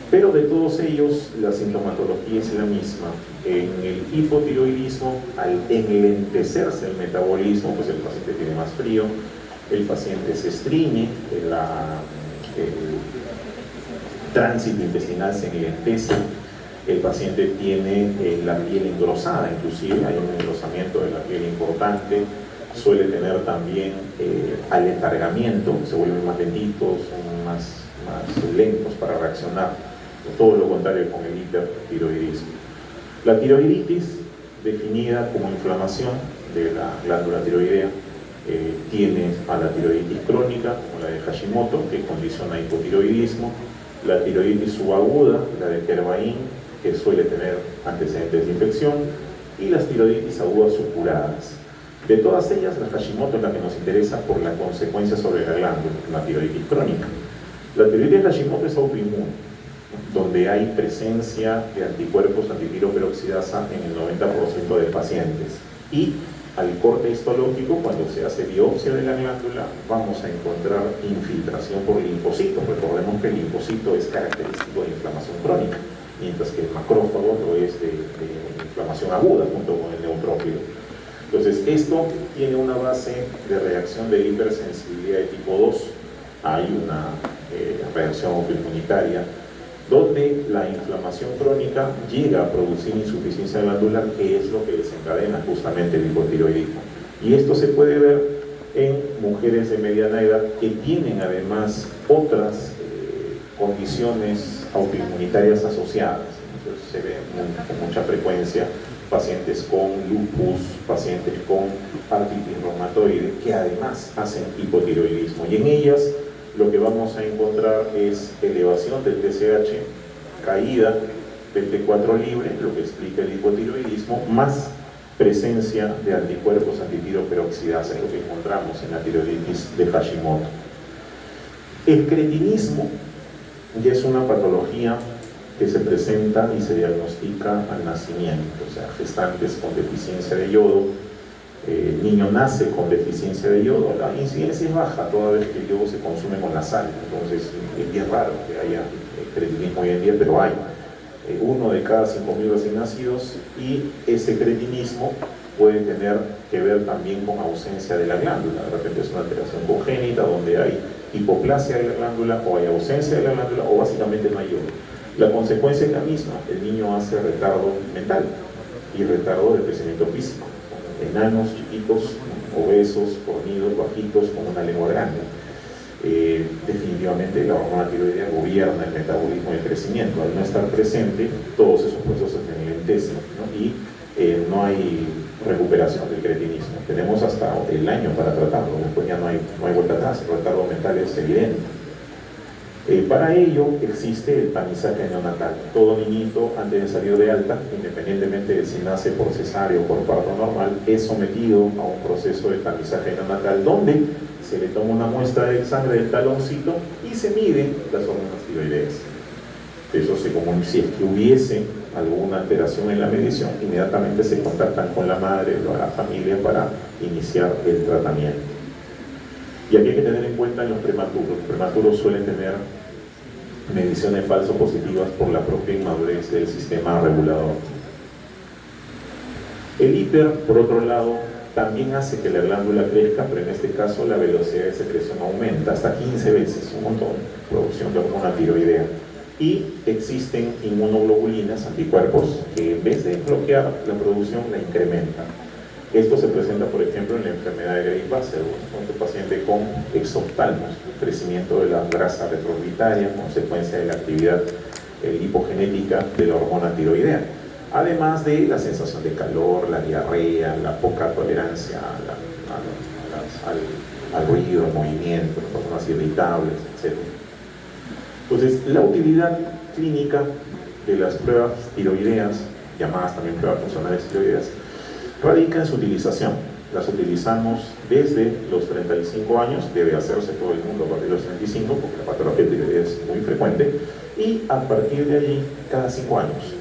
pero de todos ellos la sintomatología es la misma. En el hipotiroidismo, al enlentecerse el metabolismo, pues el paciente tiene más frío, el paciente se estreñe, el tránsito intestinal se enlentece, el paciente tiene la piel engrosada, inclusive hay un engrosamiento de la piel importante, suele tener también aletargamiento, se vuelven más lentitos, son más lentos para reaccionar. Todo lo contrario con el hipertiroidismo. La tiroiditis, definida como inflamación de la glándula tiroidea, tiene a la tiroiditis crónica, como la de Hashimoto, que condiciona hipotiroidismo, la tiroiditis subaguda, la de Kervain, que suele tener antecedentes de infección, y las tiroiditis agudas supuradas. De todas ellas, la Hashimoto es la que nos interesa por la consecuencia sobre la glándula, la tiroiditis crónica. La tiroiditis Hashimoto es autoinmune, donde hay presencia de anticuerpos antitiroperoxidasa en el 90% de pacientes. Y al corte histológico, cuando se hace biopsia de la glándula, vamos a encontrar infiltración por linfocitos. Recordemos que el linfocito es característico de inflamación crónica, mientras que el macrófago lo es de inflamación aguda, junto con el neutrófilo. Entonces, esto tiene una base de reacción de hipersensibilidad de tipo 2. Hay una reacción autoinmunitaria donde la inflamación crónica llega a producir insuficiencia glandular, que es lo que desencadena justamente el hipotiroidismo. Y esto se puede ver en mujeres de mediana edad que tienen además otras condiciones autoinmunitarias asociadas. Entonces se ve con mucha frecuencia pacientes con lupus, pacientes con artritis reumatoide, que además hacen hipotiroidismo. Y en ellas lo que vamos a encontrar es elevación del TSH, caída del T4 libre, lo que explica el hipotiroidismo, más presencia de anticuerpos antitiroperoxidasa, lo que encontramos en la tiroiditis de Hashimoto. El cretinismo ya es una patología que se presenta y se diagnostica al nacimiento, o sea, gestantes con deficiencia de yodo. El niño nace con deficiencia de yodo, la incidencia es baja toda vez que el yodo se consume con la sal, entonces es bien raro que haya cretinismo hoy en día, pero hay 1 de cada 5.000 recién nacidos, y ese cretinismo puede tener que ver también con ausencia de la glándula. De repente es una alteración congénita donde hay hipoplasia de la glándula, o hay ausencia de la glándula, o básicamente no hay yodo. La consecuencia es la misma: el niño hace retardo mental y retardo de crecimiento físico, enanos, chiquitos, obesos, fornidos, bajitos, con una lengua grande. Definitivamente la hormona tiroidea gobierna el metabolismo y el crecimiento. Al no estar presente, todos esos procesos se enlentecen, ¿no? Y no hay recuperación del cretinismo. Tenemos hasta el año para tratarlo, después ya no hay vuelta atrás. El retardo mental es evidente. Para ello existe el tamizaje neonatal. Todo niñito, antes de salir de alta, independientemente de si nace por cesárea o por parto normal, es sometido a un proceso de tamizaje neonatal donde se le toma una muestra de sangre del taloncito y se miden las hormonas tiroideas. Eso se comunica. Si es que hubiese alguna alteración en la medición, inmediatamente se contactan con la madre o la familia para iniciar el tratamiento. Y aquí hay que tener en cuenta en los prematuros. Los prematuros suelen tener mediciones falso positivas por la propia inmadurez del sistema regulador. El hiper, por otro lado, también hace que la glándula crezca, pero en este caso la velocidad de secreción aumenta hasta 15 veces, un montón, producción de hormona tiroidea. Y existen inmunoglobulinas, anticuerpos, que en vez de bloquear la producción, la incrementan. Esto se presenta, por ejemplo, en la enfermedad de Graves-Base, un paciente con exoftalmos, crecimiento de la grasa retroorbitaria, consecuencia de la actividad hipogenética de la hormona tiroidea. Además de la sensación de calor, la diarrea, la poca tolerancia al ruido, al movimiento, las personas irritables, etc. Entonces, la utilidad clínica de las pruebas tiroideas, llamadas también pruebas funcionales tiroideas, radica en su utilización. Las utilizamos desde los 35 años, debe hacerse todo el mundo a partir de los 35, porque la patología tiroidea es muy frecuente, y a partir de allí, cada 5 años,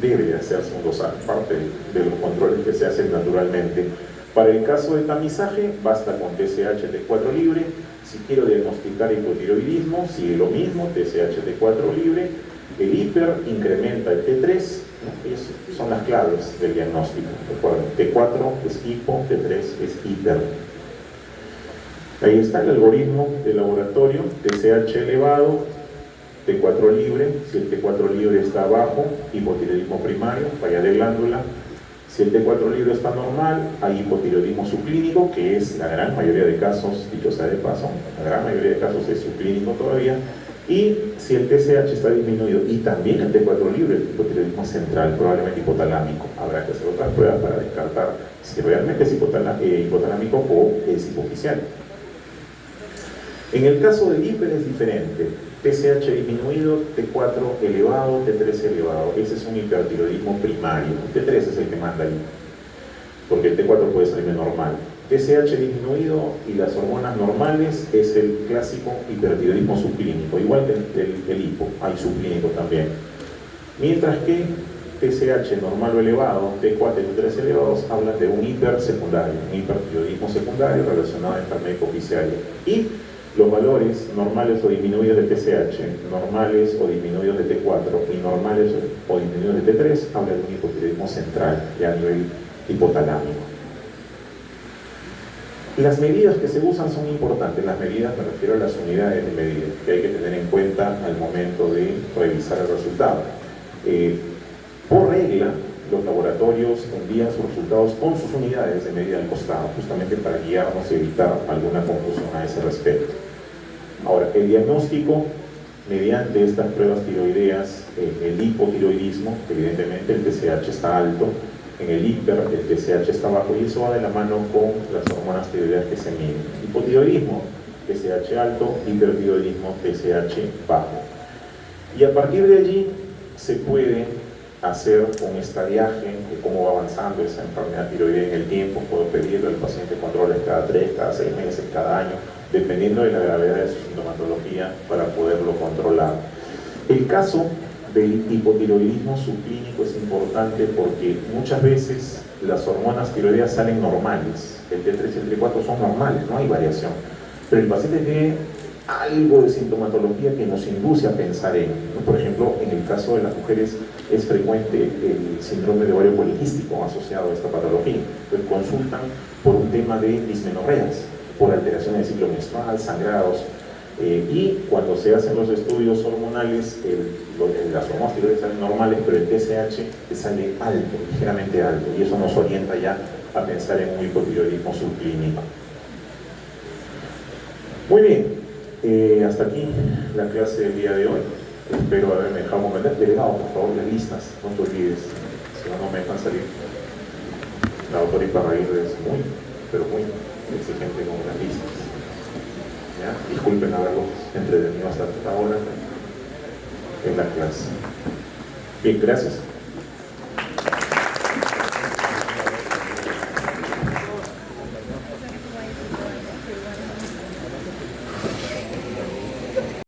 debe hacerse un dosaje, parte de los controles que se hacen naturalmente. Para el caso de tamizaje, basta con TSH T4 libre. Si quiero diagnosticar hipotiroidismo, sigue lo mismo, TSH T4 libre. El hiper incrementa el T3, ¿no? Esas son las claves del diagnóstico. Recuerden, T4 es hipo, T3 es hiper. Ahí está el algoritmo del laboratorio: TSH elevado, T4 libre. Si el T4 libre está bajo, hipotiroidismo primario, falla de glándula. Si el T4 libre está normal, hay hipotiroidismo subclínico, que es la gran mayoría de casos, dicho sea de paso, la gran mayoría de casos es subclínico todavía. Y si el TSH está disminuido y también el T4 libre, el hipotiroidismo central, probablemente hipotalámico, habrá que hacer otras pruebas para descartar si realmente es hipotalámico o es hipoficial. En el caso del hiper es diferente: TSH disminuido, T4 elevado, T3 elevado. Ese es un hipertiroidismo primario. El T3 es el que manda ahí, porque el T4 puede salirme normal. TSH disminuido y las hormonas normales es el clásico hipertiroidismo subclínico, igual que el hipo, hay subclínico también. Mientras que TSH normal o elevado, T4 y T3 elevados hablan de un hipersecundario, un hipertiroidismo secundario relacionado a enfermedad hipoficiaria. Y los valores normales o disminuidos de TSH, normales o disminuidos de T4 y normales o disminuidos de T3 hablan de un hipotiroidismo central ya a nivel hipotalámico. Las medidas que se usan son importantes. Las medidas, me refiero a las unidades de medida que hay que tener en cuenta al momento de revisar el resultado. Por regla, los laboratorios envían sus resultados con sus unidades de medida al costado, justamente para guiarnos y evitar alguna confusión a ese respecto. Ahora, el diagnóstico mediante estas pruebas tiroideas: el hipotiroidismo, evidentemente el TSH está alto; en el hiper, el TSH está bajo, y eso va de la mano con las hormonas tiroideas que se miden. Hipotiroidismo, TSH alto; hipertiroidismo, TSH bajo. Y a partir de allí se puede hacer un estadiaje de cómo va avanzando esa enfermedad tiroidea en el tiempo. Puedo pedirle al paciente controles cada 3, cada 6 meses, cada año, dependiendo de la gravedad de su sintomatología, para poderlo controlar. El caso del hipotiroidismo subclínico es importante porque muchas veces las hormonas tiroideas salen normales. El T3 y el T4 son normales, no hay variación. Pero el paciente tiene algo de sintomatología que nos induce a pensar en, ¿no? Por ejemplo, en el caso de las mujeres es frecuente el síndrome de ovario poliquístico asociado a esta patología. Entonces consultan por un tema de dismenorreas, por alteraciones de ciclo menstrual, sangrados, y cuando se hacen los estudios hormonales, las hormonas tiroideas salen normales, pero el TSH sale alto, ligeramente alto, y eso nos orienta ya a pensar en un hipotiroidismo subclínico. Muy bien, hasta aquí la clase del día de hoy. Espero haberme dejado comentar. Delegado, por favor, las listas, no te olvides, si no, no me dejan salir. La doctora Iparraguirre es muy, pero muy exigente con las listas. ¿Ya? Disculpen haberlos entretenido hasta ahora en la clase. Bien, gracias.